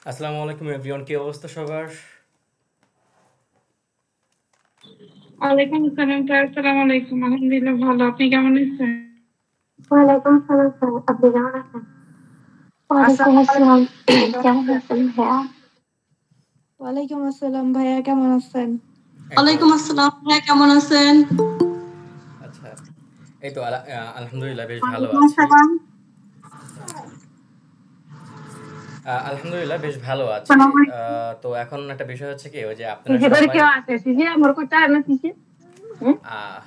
আসসালামু আলাইকুম এভরিওয়ান, কি অবস্থা সবার? ওয়ালাইকুম আসসালাম স্যার। আসসালামু আলাইকুম। আলহামদুলিল্লাহ ভালো। আপনি কেমন আছেন? ওয়ালাইকুম সালাম স্যার, আপনি কেমন আছেন? ওয়ালাইকুম আসসালাম, কেমন আছেন ভাইয়া? ওয়ালাইকুম আসসালাম ভাইয়া, কেমন আছেন? ওয়ালাইকুম আসসালাম ভাইয়া, কেমন আছেন? আচ্ছা, এই তো আলহামদুলিল্লাহ বেশ ভালো ওয়ালাইকুম আছি। আসসালাম। আলহামদুলিল্লাহ বেশ ভালো আছি। তো এখন একটা বিষয় হচ্ছে কি, ওই যে আপনারা সিসি করে সবাই কেউ আছে? সিসি আমার কোটা না সিসি? আহ,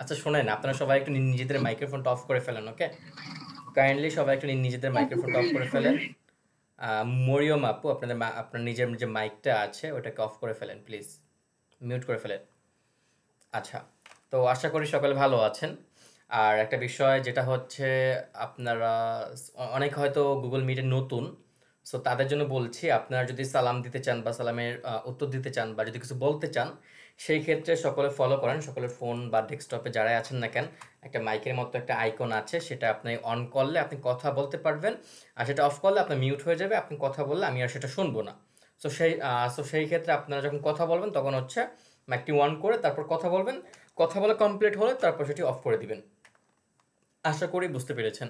আচ্ছা শোনেন, আপনারা সবাই একটু নিজেদের মাইক্রোফোনটা অফ করে ফেলেন, ওকে? কাইন্ডলি সবাই একটু নিজেদের মাইক্রোফোনটা অফ করে ফেলেন। মরিয়ম আপু, আপনার নিজের যে মাইকটা আছে ওটাকে অফ করে ফেলেন প্লিজ, মিউট করে ফেলেন। আচ্ছা, তো আশা করি সকলে ভালো আছেন। আর একটা বিষয় যেটা হচ্ছে, আপনারা অনেক হয়তো গুগল মিটে নতুন, সো তাদের জন্য বলছি, আপনারা যদি সালাম দিতে চান বা সালামের উত্তর দিতে চান বা যদি কিছু বলতে চান, সেই ক্ষেত্রে সকলে ফলো করেন। সকলের ফোন বা ডেস্কটপে যারাই আছেন না কেন, একটা মাইকের মতো একটা আইকন আছে, সেটা আপনি অন করলে আপনি কথা বলতে পারবেন, আর সেটা অফ করলে আপনার মিউট হয়ে যাবে। আপনি কথা বললে আমি আর সেটা শুনবো না। সো সেই ক্ষেত্রে আপনারা যখন কথা বলবেন তখন হচ্ছে মাইকটি অন করে তারপর কথা বলবেন। কথা বলা কমপ্লিট হলে তারপর সেটি অফ করে দিবেন। আশা করি বুঝতে পেরেছেন।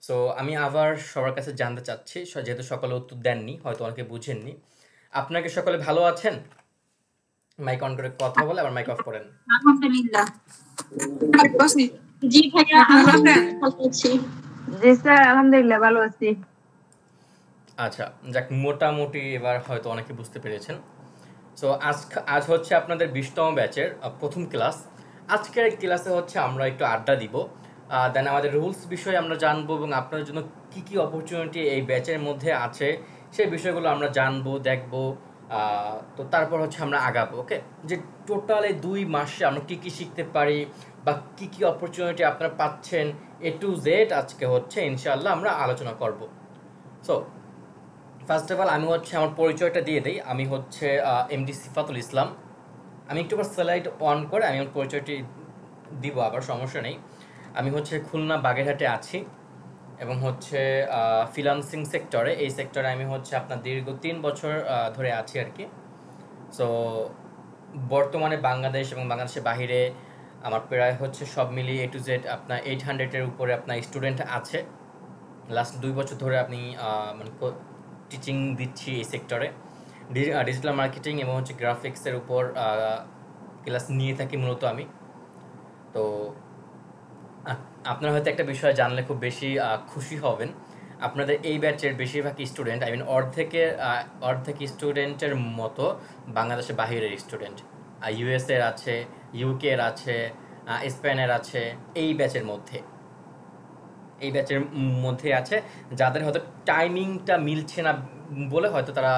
সো আমি আবার সবার কাছে জানতে চাচ্ছি, যেহেতু সকলে উত্তর দেননি, হয়তো অনেকে বুঝেননি, আপনাকে সকলে ভালো আছেন? মাইক অন করে কথা বলে আবার মাইক অফ করেন। আলহামদুলিল্লাহ। জি ভাইয়া, আলহামদুলিল্লাহ ভালো আছি। জি স্যার, আলহামদুলিল্লাহ ভালো আছি। আচ্ছা, যাক, মোটামুটি এবার হয়তো অনেকে বুঝতে পেরেছেন। সো আজ হচ্ছে আপনাদের 20তম ব্যাচের প্রথম ক্লাস। আজকের এই ক্লাসে হচ্ছে আমরা একটু আড্ডা দিব, দেন আমাদের রুলস বিষয়ে আমরা জানবো এবং আপনাদের জন্য কি কি অপরচুনিটি এই ব্যাচের মধ্যে আছে সেই বিষয়গুলো আমরা জানবো, দেখবো। তো তারপর হচ্ছে আমরা আগাবো, ওকে? যে টোটাল এই 2 মাসে আমরা কি কি শিখতে পারি বা কি কি অপরচুনিটি আপনারা পাচ্ছেন, A to Z আজকে হচ্ছে ইনশাআল্লাহ আমরা আলোচনা করব। সো ফার্স্ট অফ অল আমি হচ্ছে আমার পরিচয়টা দিয়ে দিই। আমি হচ্ছে এমডি সিফাতুল ইসলাম। আমি একটু স্লাইড অন করে আমি আমার পরিচয়টি দিব, আবার সমস্যা নেই। আমি হচ্ছে খুলনা বাগেরহাটে আছি এবং হচ্ছে ফ্রিল্যান্সিং সেক্টরে, এই সেক্টরে আমি হচ্ছে আপনার দীর্ঘ 3 বছর ধরে আছি আর কি। সো বর্তমানে বাংলাদেশ এবং বাংলাদেশের বাহিরে আমার প্রায় হচ্ছে সব মিলিয়ে A to Z আপনার 800-এর উপরে আপনার স্টুডেন্ট আছে। লাস্ট 2 বছর ধরে আপনি মানে টিচিং দিচ্ছি এই সেক্টরে। ডিজিটাল মার্কেটিং এবং হচ্ছে গ্রাফিক্সের উপর ক্লাস নিয়ে থাকি মূলত আমি। তো আপনারা হয়তো একটা বিষয় জানলে খুব বেশি খুশি হবেন। আপনাদের এই ব্যাচের বেশিরভাগ স্টুডেন্ট, আই মিন অর্ধেক স্টুডেন্টের মতো বাংলাদেশের বাহিরের স্টুডেন্ট। ইউএসএর আছে, ইউকের আছে, স্পেনের আছে, এই ব্যাচের মধ্যে আছে, যাদের হয়তো টাইমিংটা মিলছে না বলে হয়তো তারা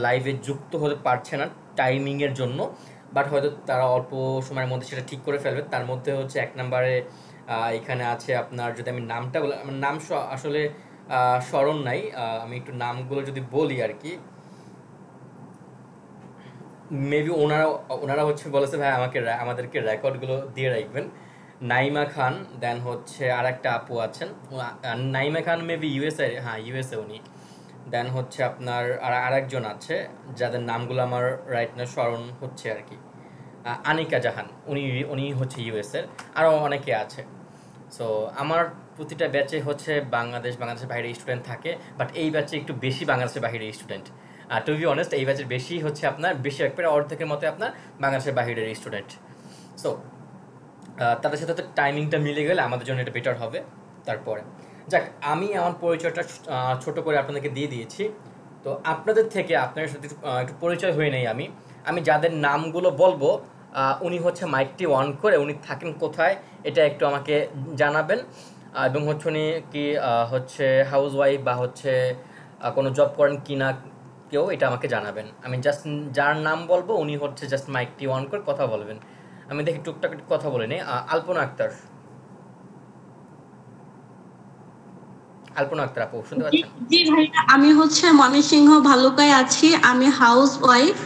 লাইভে যুক্ত হতে পারছে না টাইমিংয়ের জন্য, বাট হয়তো তারা অল্প সময়ের মধ্যে সেটা ঠিক করে ফেলবে। তার মধ্যে হচ্ছে 1 নম্বরে এখানে আছে আপনার, যদি আমি নামটা বলি, আমার নাম আসলে স্মরণ নাই, আমি একটু নামগুলো যদি বলি আর কি, মেবি ওনারা হচ্ছে বলেছে ভাই আমাদেরকে রেকর্ডগুলো দিয়ে রাখবেন। নাইমা খান, দেন হচ্ছে আর একটা আপু আছেন, নাইমা খান মেবি ইউএসএ, হ্যাঁ ইউএসএ উনি। দেন হচ্ছে আপনার আরেকজন আছে যাদের নামগুলো আমার রাইট না স্মরণ হচ্ছে আর কি, আনিকা জাহান, উনি হচ্ছে ইউএসএর। আরও অনেকে আছে। সো আমার প্রতিটা ব্যাচে হচ্ছে বাংলাদেশের বাইরে স্টুডেন্ট থাকে, বাট এই ব্যাচে একটু বেশি বাংলাদেশের বাইরে স্টুডেন্ট। টু বি অনেস্ট, এই ব্যাচের বেশি হচ্ছে আপনার, বেশি একবারে অর্ধেকের মতো আপনার বাংলাদেশের বাইরের স্টুডেন্ট। সো তাদের সাথে তো টাইমিংটা মিলে গেলে আমাদের জন্য এটা বেটার হবে। তারপরে যাক, আমি আমার পরিচয়টা ছোট করে আপনাদেরকে দিয়ে দিয়েছি। তো আপনাদের থেকে আপনাদের সাথে একটু পরিচয় হয়ে নেই। আমি যাদের নামগুলো বলবো, উনি হচ্ছে মাইকটি অন করে উনি থাকেন কোথায় এটা একটু আমাকে জানাবেন, এবং হচ্ছে উনি কি হচ্ছে হাউস ওয়াইফ বা হচ্ছে কোনো জব করেন কি না কেউ, এটা আমাকে জানাবেন। আমি জাস্ট যার নাম বলবো উনি হচ্ছে জাস্ট মাইকটি অন করে কথা বলবেন। আমি দেখি টুকটাক একটু কথা বলে নিই। আলপনা আক্তার আপু শুনতে জি পাচ্ছেন? জি ভাইয়া, আমি হচ্ছে ময়মনসিংহ ভালুকায় আছি। আমি হাউস ওয়াইফ।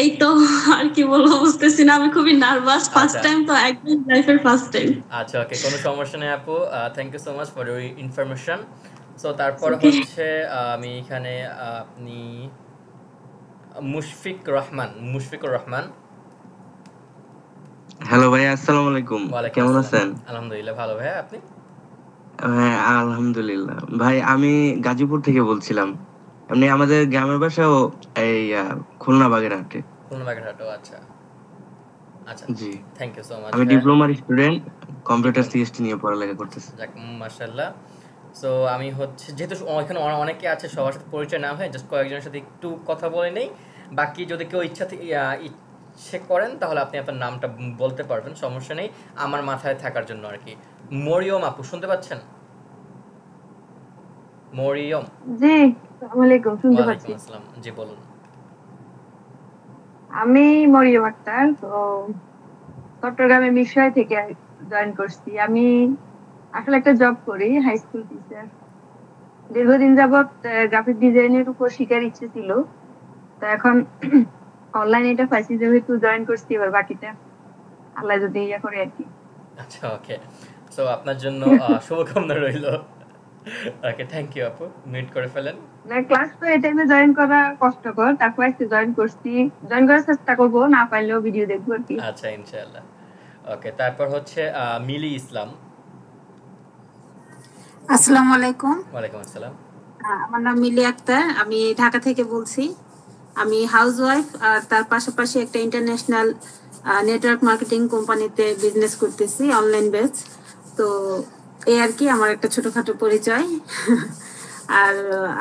এই তো, আর কি বলবো বুঝতেছি না, আমি খুবই নার্ভাস, ফার্স্ট আচ্ছা টাইম তো, একদম লাইফের ফার্স্ট টাইম। আচ্ছা, ওকে, কোনো সমস্যা নেই আপু। Thank you so much for your information. So তারপর হচ্ছে আমি এখানে আপনি মুশফিকুর রহমান। হ্যালো ভাই, আসসালামু আলাইকুম। ওয়ালাইকুম কেমন আসসালাম। আছেন? আলহামদুলিল্লাহ ভালো ভাইয়া, আপনি? হ্যাঁ, আলহামদুলিল্লাহ। ভাই আমি গাজীপুর থেকে বলছিলাম। এমনি আমাদের গ্রামের বাসাও এই খুলনা বাগেরহাটে। খুলনা বাগেরহাট। আচ্ছা আচ্ছা, জি, থ্যাংক ইউ সো মাচ আমি ভাইয়া। ডিপ্লোমার স্টুডেন্ট, কম্পিউটার ডিপ্লোমা, সিএসটি নিয়ে পড়ালেখা আচ্ছা করতেছি। যাক, মাশাআল্লাহ। সো আমি হচ্ছে যেহেতু এখানে অনেকে আছে, সবার সাথে পরিচয় না হয়, জাস্ট কয়েকজনের সাথে একটু কথা বলে নেই। বাকি যদি কেউ ইচ্ছে করেন তাহলে আপনি আপনার নামটা বলতে পারবেন, সমস্যা নেই, আমার মাথায় থাকার জন্য আর কি। মরিয়ম আপু, শুনতে পাচ্ছেন? মরিয়ম। জি, আসসালামু আলাইকুম, শুনতে ওয়ালাইকুম পাচ্ছি। আসসালাম, জি বলুন। আমি মরিয়ম আক্তার, তো চট্টগ্রামে মিরসরাই থেকে জয়েন করছি। আমি আসলে একটা জব করি, হাই স্কুল টিচার। দীর্ঘদিন যাবৎ গ্রাফিক ডিজাইনের উপর শিখার ইচ্ছে ছিল, তো এখন অনলাইনে এটা পাইছি যেহেতু জয়েন করছি, এবার বাকিটা আল্লাহ যদি ইয়ে করে আর কি। আচ্ছা, ওকে। সো আপনার জন্য শুভকামনা রইল। ওকে, থ্যাংক ইউ আপু, মিট করে ফেলেন। না, ক্লাস তো এই টাইমে জয়েন করা কষ্টকর, তারপর আজকে জয়েন করছি। জয়েন করার চেষ্টা করবো, না পাইলেও ভিডিও দেখবো আর কি। আচ্ছা, ইনশাআল্লাহ। ওকে, তারপর হচ্ছে মিলি ইসলাম। আসসালামু আলাইকুম। ওয়ালাইকুম আসসালাম। আমার নাম মিলি আক্তার, আমি ঢাকা থেকে বলছি। আমি হাউস ওয়াইফ, আর তার পাশাপাশি একটা ইন্টারন্যাশনাল নেটওয়ার্ক মার্কেটিং কোম্পানিতে বিজনেস করতেছি, অনলাইন বেস। তো এই আর কি আমার একটা ছোটখাটো পরিচয়। আর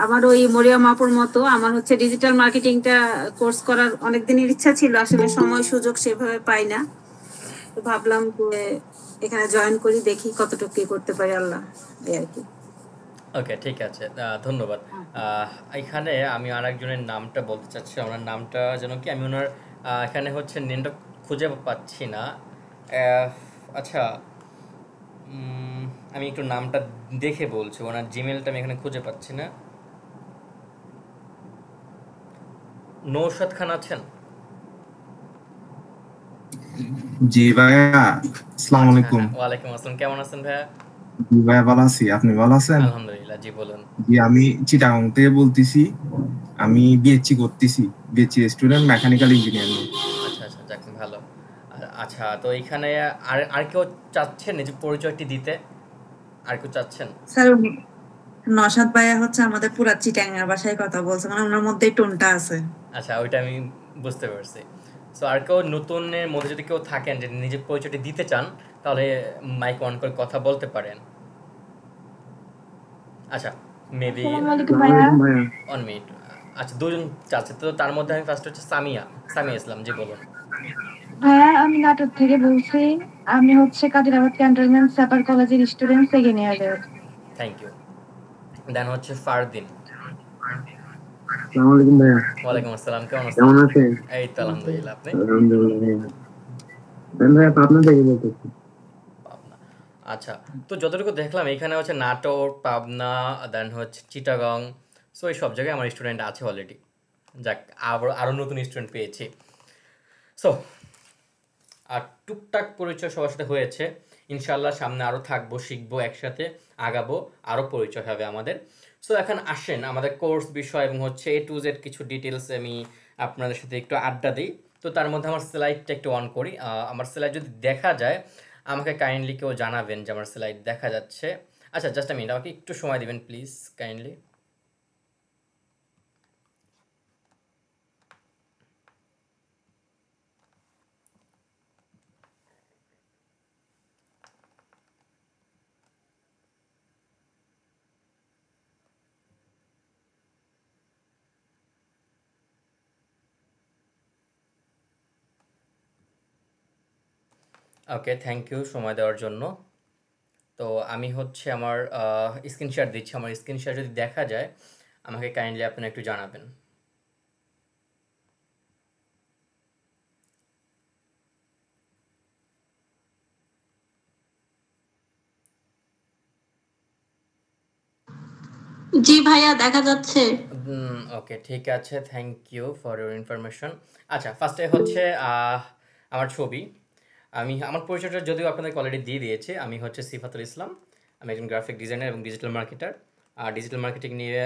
আমার ওই মরিয়ম আপুর মতো আমার হচ্ছে ডিজিটাল মার্কেটিংটা কোর্স করার অনেক দিনের ইচ্ছা ছিল, আসলে সময় সুযোগ সেভাবে পাই না। তো ভাবলাম যে এখানে জয়েন করি, দেখি কতটুকু কি করতে পারি, আল্লাহ, এই আর কি। ওকে, ঠিক আছে, ধন্যবাদ। এখানে আমি আরেকজনের নামটা বলতে চাচ্ছি, ওনার নামটা যেন কি, আমি ওনার এখানে হচ্ছে নেমটা খুঁজে পাচ্ছি না। আচ্ছা, আমি একটু নামটা দেখে বলছি, ওনার জিমেলটা আমি এখানে খুঁজে পাচ্ছি না। নৌশাদ খান আছেন? জি ভাইয়া, আসসালামু আলাইকুম। ওয়ালাইকুম আসসালাম, কেমন আছেন ভাইয়া? জি ভাইয়া, ভালো আছি, আপনি ভালো আছেন? আলহামদুলিল্লাহ, জি বলুন। জি, আমি চিটাগাং থেকে বলতেছি। আমি বিএসসি করতেছি, বিএসসি স্টুডেন্ট, মেকানিক্যাল ইঞ্জিনিয়ারিং। আচ্ছা আচ্ছা, যাক ভালো। আচ্ছা, তো এখানে আর আর কেউ চাচ্ছেন নিজের পরিচয়টি দিতে? আর কেউ চাচ্ছেন? স্যার নওশাদ ভাইয়া হচ্ছে আমাদের পুরা চিটাঙ্গার ভাষায় কথা বলছে, মানে ওনার মধ্যে টোনটা আছে। আচ্ছা, ওইটা আমি বুঝতে পারছি। সো আর কেউ নতুনের মধ্যে যদি কেউ থাকেন যে নিজের পরিচয়টি দিতে চান, তাহলে মাইক অন করে কথা বলতে পারেন। আচ্ছা, মেবি আসসালামু আলাইকুম ভাইয়া। On minute. আচ্ছা, দুজন চাচ্ছে, তো তার মধ্যে আমি ফার্স্ট হচ্ছে সামিয়া ইসলাম, জি বলুন। ভাইয়া আমি নাটোর থেকে বলছি। আমি হচ্ছে কাদিরাবাদ ক্যান্টনমেন্ট সাপার কলেজের স্টুডেন্ট, সেকেন্ড ইয়ারের। Thank you. দেন হচ্ছে ফারদিন। আসসালামু আলাইকুম ভাইয়া। ওয়ালাইকুম আসসালাম, কেমন আছেন? কেমন আছেন? এই তো আলহামদুলিল্লাহ, আপনি? আলহামদুলিল্লাহ ভাইয়া। ভাইয়া পাবনা থেকে বলতেছি। পাবনা। আচ্ছা, তো যতটুকু দেখলাম এখানে হচ্ছে নাটোর, পাবনা, দেন হচ্ছে চিটাগং। সো এই সব জায়গায় আমার স্টুডেন্ট আছে অলরেডি। যাক, আরও নতুন স্টুডেন্ট পেয়েছি। সো আর টুকটাক পরিচয় সবার সাথে হয়েছে। ইনশাল্লাহ সামনে আরও থাকবো, শিখবো, একসাথে আগাবো, আরও পরিচয় হবে আমাদের। সো এখন আসেন আমাদের কোর্স বিষয় এবং হচ্ছে A to Z কিছু ডিটেলস আমি আপনাদের সাথে একটু আড্ডা দিই। তো তার মধ্যে আমার স্লাইডটা একটু অন করি। আমার স্লাইড যদি দেখা যায় আমাকে কাইন্ডলি কেউ জানাবেন যে আমার স্লাইড দেখা যাচ্ছে। আচ্ছা, জাস্ট আ মিনিট, আমাকে একটু সময় দিবেন please, kindly. Okay, thank you সময় দেওয়ার জন্য। তো আমি হচ্ছে আমার স্ক্রিন শেয়ার দিচ্ছি। আমার স্ক্রিন শেয়ার যদি দেখা যায় আমাকে কাইন্ডলি আপনারা একটু জানাবেন। জি ভাইয়া, দেখা যাচ্ছে। ওকে, ঠিক আছে, thank you for your information. আচ্ছা, ফার্স্টে হচ্ছে আমার ছবি। আমার পরিচয়টা যদিও আপনাদেরকে অলরেডি দিয়ে দিয়েছে। আমি হচ্ছে সিফাতুল ইসলাম, আমি একজন গ্রাফিক ডিজাইনার এবং ডিজিটাল মার্কেটার। ডিজিটাল মার্কেটিং নিয়ে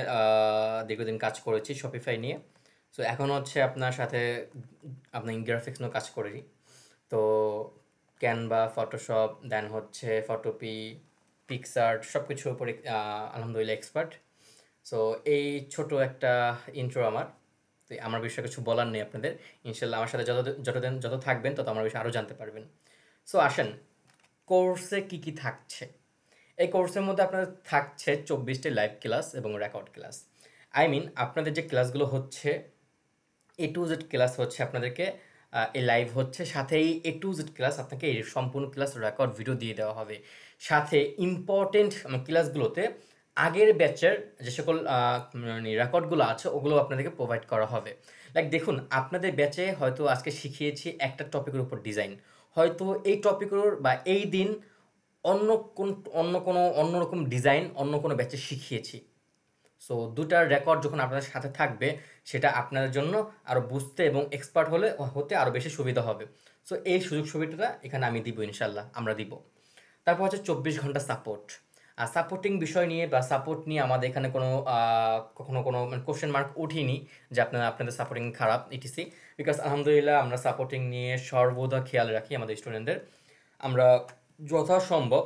দীর্ঘদিন কাজ করেছি শপিফাই নিয়ে। সো এখন হচ্ছে আপনার সাথে আপনার গ্রাফিক্স নিয়েও কাজ করি। তো ক্যানভা, ফটোশপ, দেন হচ্ছে ফটোপি, পিক্সআর্ট সব কিছুর উপরে আলহামদুলিল্লাহ এক্সপার্ট। সো এই ছোট একটা ইন্ট্রো আমার। তো আমার বিষয়ে কিছু বলার নেই আপনাদের। ইনশাল্লাহ আমার সাথে যত থাকবেন তত আমার বিষয়ে আরও জানতে পারবেন। সো আসেন, কোর্সে কি কি থাকছে। এই কোর্সের মধ্যে আপনাদের থাকছে 24টি লাইভ ক্লাস এবং রেকর্ড ক্লাস। আই মিন আপনাদের যে ক্লাসগুলো হচ্ছে A to Z ক্লাস হচ্ছে আপনাদেরকে এই লাইভ হচ্ছে, সাথে এই A to Z ক্লাস আপনাকে এই সম্পূর্ণ ক্লাস রেকর্ড ভিডিও দিয়ে দেওয়া হবে। সাথে ইম্পর্টেন্ট ক্লাসগুলোতে আগের ব্যাচের যে সকল রেকর্ডগুলো আছে ওগুলো আপনাদেরকে প্রোভাইড করা হবে। লাইক দেখুন, আপনাদের ব্যাচে হয়তো আজকে শিখিয়েছি একটা টপিকের উপর ডিজাইন, হয়তো এই টপিকের বা এই দিন অন্যরকম ডিজাইন অন্য কোনো ব্যাচে শিখিয়েছি। সো দুটার রেকর্ড যখন আপনাদের সাথে থাকবে সেটা আপনাদের জন্য আরও বুঝতে এবং এক্সপার্ট হতে আরও বেশি সুবিধা হবে। সো এই সুযোগ সুবিধাটা এখানে আমি দিব, ইনশাল্লাহ আমরা দিব। তারপর হচ্ছে 24 ঘন্টা সাপোর্ট। আর সাপোর্টিং বিষয় নিয়ে বা সাপোর্ট নিয়ে আমাদের এখানে কখনো কোনো কোশ্চেন মার্ক উঠিনি যে আপনাদের সাপোর্টিং খারাপ ইটিসি, বিকজ আলহামদুলিল্লাহ আমরা সাপোর্টিং নিয়ে সর্বদা খেয়াল রাখি আমাদের স্টুডেন্টদের। আমরা যথাসম্ভব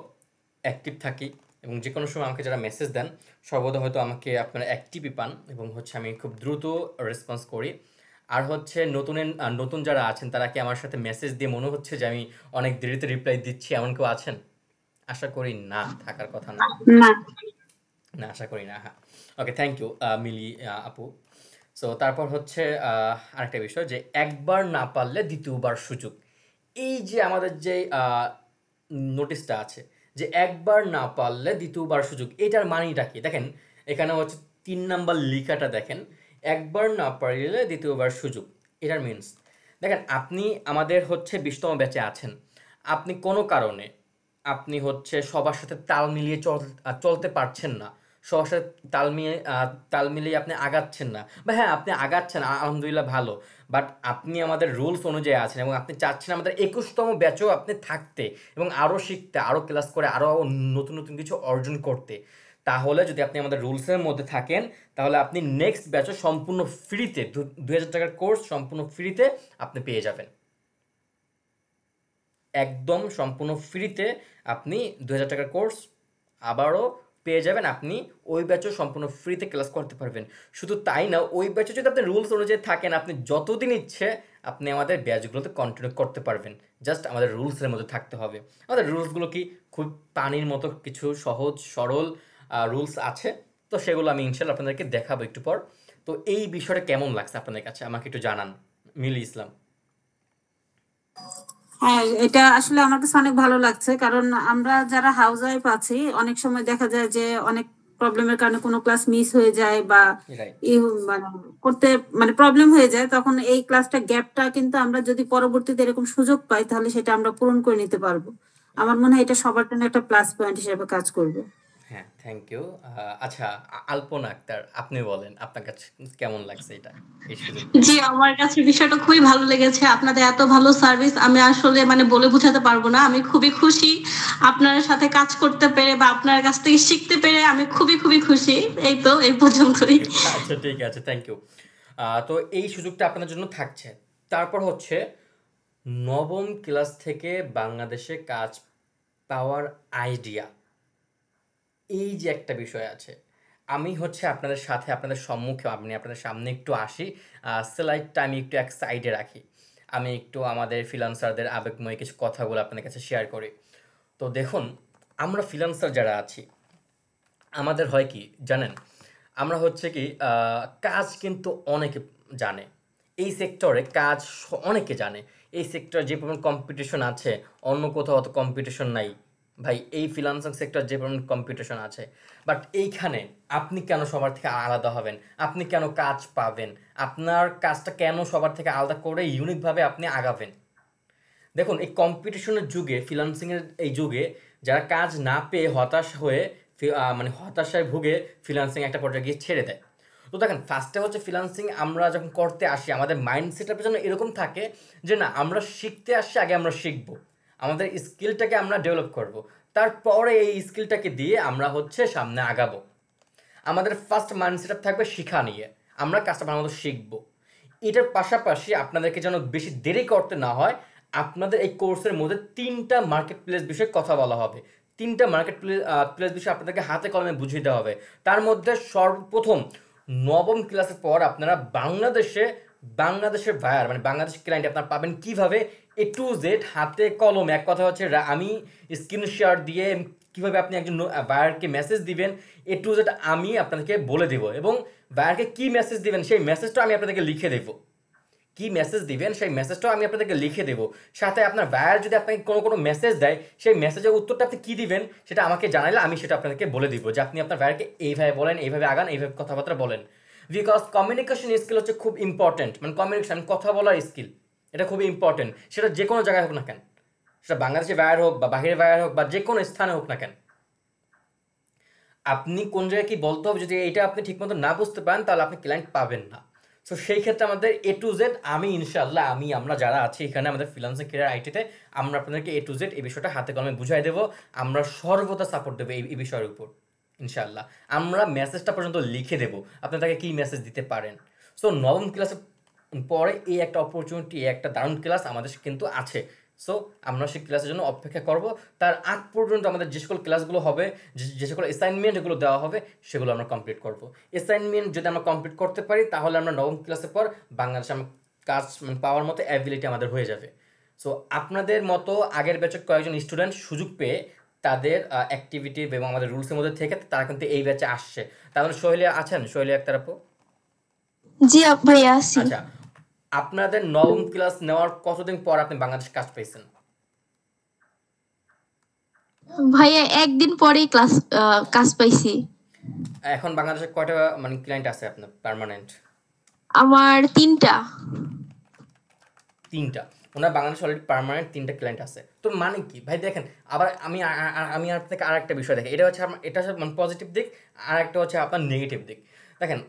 অ্যাক্টিভ থাকি এবং যে কোনো সময় আমাকে যারা মেসেজ দেন সর্বদা হয়তো আমাকে আপনারা অ্যাক্টিভই পান এবং হচ্ছে আমি খুব দ্রুত রেসপন্স করি। আর হচ্ছে নতুন যারা আছেন তারা কি আমার সাথে মেসেজ দিয়ে মনে হচ্ছে যে আমি অনেক দেরিতে রিপ্লাই দিচ্ছি, এমন কেউ আছেন? আশা করি না, থাকার কথা না, আশা করি না। হ্যাঁ, ওকে, থ্যাংক ইউ মিলি আপু। সো তারপর হচ্ছে আরেকটা বিষয় যে একবার না পারলে দ্বিতীয়বার সুযোগ। এই যে আমাদের যে নোটিশটা আছে যে একবার না পারলে দ্বিতীয়বার সুযোগ, এটার মানেটা কি দেখেন, এখানে হচ্ছে 3 নাম্বার লেখাটা দেখেন, একবার না পারলে দ্বিতীয়বার সুযোগ। এটার মিনস দেখেন, আপনি আমাদের হচ্ছে 20তম ব্যাচে আছেন, আপনি কোনো কারণে আপনি হচ্ছে সবার সাথে তাল মিলিয়ে চলতে পারছেন না, সবার সাথে তাল মিলিয়ে আপনি আগাচ্ছেন না, বা হ্যাঁ আপনি আগাচ্ছেন আলহামদুলিল্লাহ ভালো, বাট আপনি আমাদের রুলস অনুযায়ী আছেন এবং আপনি চাচ্ছেন আমাদের 21তম ব্যাচেও আপনি থাকতে এবং আরও শিখতে, আরও ক্লাস করে আরও নতুন নতুন কিছু অর্জন করতে, তাহলে যদি আপনি আমাদের রুলসের মধ্যে থাকেন তাহলে আপনি নেক্সট ব্যাচে সম্পূর্ণ ফ্রিতে 2000 টাকার কোর্স সম্পূর্ণ ফ্রিতে আপনি পেয়ে যাবেন। একদম সম্পূর্ণ ফ্রিতে আপনি 2000 টাকার কোর্স আবারও পেয়ে যাবেন। আপনি ওই ব্যাচও সম্পূর্ণ ফ্রিতে ক্লাস করতে পারবেন। শুধু তাই না, ওই ব্যাচে যদি আপনি রুলস অনুযায়ী থাকেন, আপনি যতদিন ইচ্ছে আপনি আমাদের ব্যাচগুলোতে কন্টিনিউ করতে পারবেন। জাস্ট আমাদের রুলসের মধ্যে থাকতে হবে। আমাদের রুলসগুলো কি খুব পানির মতো কিছু সহজ সরল রুলস আছে, তো সেগুলো আমি ইনশাল্লাহ আপনাদেরকে দেখাবো একটু পর। তো এই বিষয়টা কেমন লাগছে আপনাদের কাছে আমাকে একটু জানান। মিলি ইসলাম। হ্যাঁ, এটা আসলে আমার কাছে অনেক ভালো লাগছে, কারণ আমরা যারা হাউস ওয়াইফ আছি অনেক সময় দেখা যায় যে অনেক প্রবলেমের কারণে কোনো ক্লাস মিস হয়ে যায় বা করতে প্রবলেম হয়ে যায়, তখন এই ক্লাসটা গ্যাপটা কিন্তু আমরা যদি পরবর্তীতে এরকম সুযোগ পাই তাহলে সেটা আমরা পূরণ করে নিতে পারবো। আমার মনে হয় এটা সবার জন্য একটা প্লাস পয়েন্ট হিসেবে কাজ করবে। হ্যাঁ, থ্যাংক ইউ। আচ্ছা, আলপনা আক্তার, আপনি বলেন আপনার কাছে কেমন লাগছে এটা? জি, আমার কাছে বিষয়টা খুবই ভালো লেগেছে। আপনাদের এত ভালো সার্ভিস আমি আসলে বলে বোঝাতে পারবো না। আমি খুবই খুশি আপনার সাথে কাজ করতে পেরে বা আপনার কাছ থেকে শিখতে পেরে আমি খুবই খুবই খুশি। এই তো, এই পর্যন্তই। আচ্ছা, ঠিক আছে, থ্যাংক ইউ। তো এই সুযোগটা আপনাদের জন্য থাকছে। তারপর হচ্ছে 9ম ক্লাস থেকে বাংলাদেশে কাজ পাওয়ার আইডিয়া, এই যে একটা বিষয় আছে, আমি হচ্ছে আপনাদের সাথে আপনাদের সম্মুখে আপনাদের সামনে একটু আসি, স্লাইডটা আমি একটু এক সাইডে রাখি, আমি একটু আমাদের ফ্রিল্যান্সারদের আবেগময় কিছু কথাগুলো আপনাদের কাছে শেয়ার করি। তো দেখুন, আমরা ফ্রিল্যান্সার যারা আছি আমাদের হয় কি জানেন, আমরা হচ্ছে কি কাজ কিন্তু অনেকে জানে, এই সেক্টরে কাজ অনেকে জানে, এই সেক্টরে যে পরিমাণ কম্পিটিশন আছে অন্য কোথাও অত কম্পিটিশন নাই ভাই। এই ফ্রিল্যান্সিং সেক্টর যে পরিমাণ কম্পিটিশন আছে, বাট এইখানে আপনি কেন সবার থেকে আলাদা হবেন? আপনি কেন কাজ পাবেন? আপনার কাজটা কেন সবার থেকে আলাদা করে ইউনিকভাবে আপনি আগাবেন? দেখুন, এই কম্পিটিশনের যুগে, ফ্রিল্যান্সিংয়ের এই যুগে যারা কাজ না পেয়ে হতাশায় ভুগে ফ্রিল্যান্সিং একটা পর্যায়ে গিয়ে ছেড়ে দেয়। তো দেখেন, ফার্স্টে হচ্ছে ফ্রিল্যান্সিং আমরা যখন করতে আসি আমাদের মাইন্ডসেটের জন্য এরকম থাকে যে না, আমরা শিখতে আসছি, আগে আমরা শিখবো, আমাদের স্কিলটাকে আমরা ডেভেলপ করব, তারপরে এই স্কিলটাকে দিয়ে আমরা হচ্ছে সামনে আগাবো। আমাদের ফার্স্ট মাইন্ডসেট থাকবে শিক্ষা নিয়ে, আমরা কাজটা ভালো মতো শিখবো। এটার পাশাপাশি আপনাদেরকে যেন বেশি দেরি করতে না হয়, আপনাদের এই কোর্সের মধ্যে 3টা মার্কেট প্লেস বিষয়ে কথা বলা হবে। 3টা মার্কেট প্লেস বিষয়ে আপনাদেরকে হাতে কলমে বুঝিয়ে দেওয়া হবে। তার মধ্যে সর্বপ্রথম নবম ক্লাসের পর আপনারা বাংলাদেশের বায়ার মানে বাংলাদেশ ক্লায়েন্ট আপনারা পাবেন কিভাবে, A to Z হাতে কলমে। এক কথা হচ্ছে আমি স্ক্রিন শেয়ার দিয়ে কিভাবে আপনি একজন বায়ারকে মেসেজ দিবেন, A to Z আমি আপনাদেরকে বলে দেব, এবং বায়ারকে কি মেসেজ দিবেন সেই মেসেজটা আমি আপনাদেরকে লিখে দেবো। কি মেসেজ দিবেন সেই মেসেজটাও আমি আপনাদেরকে লিখে দেবো। সাথে আপনার বায়ার যদি আপনাকে কোনো মেসেজ দেয়, সেই মেসেজের উত্তরটা আপনি কী দিবেন সেটা আমাকে জানালে আমি সেটা আপনাদেরকে বলে দিব, যে আপনি আপনার বায়ারকে এইভাবে বলেন, এইভাবে আগান, এইভাবে কথাবার্তা বলেন। বিকজ কমিউনিকেশন স্কিল হচ্ছে খুব ইম্পর্টেন্ট, মানে কমিউনিকেশন কথা বলার স্কিল, এটা খুবই ইম্পর্টেন্ট। সেটা যে কোনো জায়গায় হোক না কেন, সেটা বাংলাদেশে বায়ার হোক বা বাহিরে বায়ার হোক বা যে কোনো স্থানে হোক না কেন, আপনি কোন জায়গায় কি বলতে হবে যদি এটা আপনি ঠিকমতো না বুঝতে পারেন তাহলে আপনি ক্লায়েন্ট পাবেন না। সো সেই ক্ষেত্রে আমাদের A to Z ইনশাআল্লাহ আমরা যারা আছি এখানে আমাদের ফ্রিল্যান্সিং ক্যারিয়ার আইটিতে, আমরা আপনাদেরকে A to Z এই বিষয়টা হাতে কলমে বুঝাই দেবো। আমরা সর্বদা সাপোর্ট দেবো এই বিষয়ের উপর ইনশাআল্লাহ। আমরা মেসেজটা পর্যন্ত লিখে দেবো আপনি তাকে কী মেসেজ দিতে পারেন। সো নবম ক্লাসের পরে এই একটা অপরচুনিটি, এই একটা দারুণ ক্লাস আমাদের কিন্তু আছে। সো আমরা সেই ক্লাসের জন্য অপেক্ষা করব। তার আগ পর্যন্ত আমাদের যে সকল ক্লাসগুলো হবে, যে সকল অ্যাসাইনমেন্ট এগুলো দেওয়া হবে সেগুলো আমরা কমপ্লিট করব। অ্যাসাইনমেন্ট যদি আমরা কমপ্লিট করতে পারি তাহলে আমরা নবম ক্লাসের পর বাংলাদেশে কাজ পাওয়ার মতো অ্যাবিলিটি আমাদের হয়ে যাবে। সো আপনাদের মতো আগের ব্যাচের কয়েকজন স্টুডেন্ট সুযোগ পেয়ে তাদের অ্যাক্টিভিটি এবং আমাদের রুলসের মধ্যে থেকে তারা কিন্তু এই ব্যাচে আসছে। তাহলে সোহেলি আছেন? সোহেলি আক্তার আপু? জি ভাইয়া আছি। আচ্ছা, আপনাদের নবম ক্লাস নেওয়ার কতদিন পর আপনি বাংলাদেশ কাজ পেয়েছেন? ভাইয়া একদিন পরেই কাজ পাইছি। এখন বাংলাদেশে কয়টা মানে ক্লায়েন্ট আছে আপনার পার্মানেন্ট? আমার 3টা। ওনার বাংলাদেশে অলরেডি পার্মানেন্ট 3টা ক্লায়েন্ট আছে। তো মানে কি ভাই, দেখেন আবার আমি আপনাকে আরেকটা বিষয় দেখি, এটা হচ্ছে মানে পজিটিভ দিক, আর একটা হচ্ছে আপনার নেগেটিভ দিক। দেখেন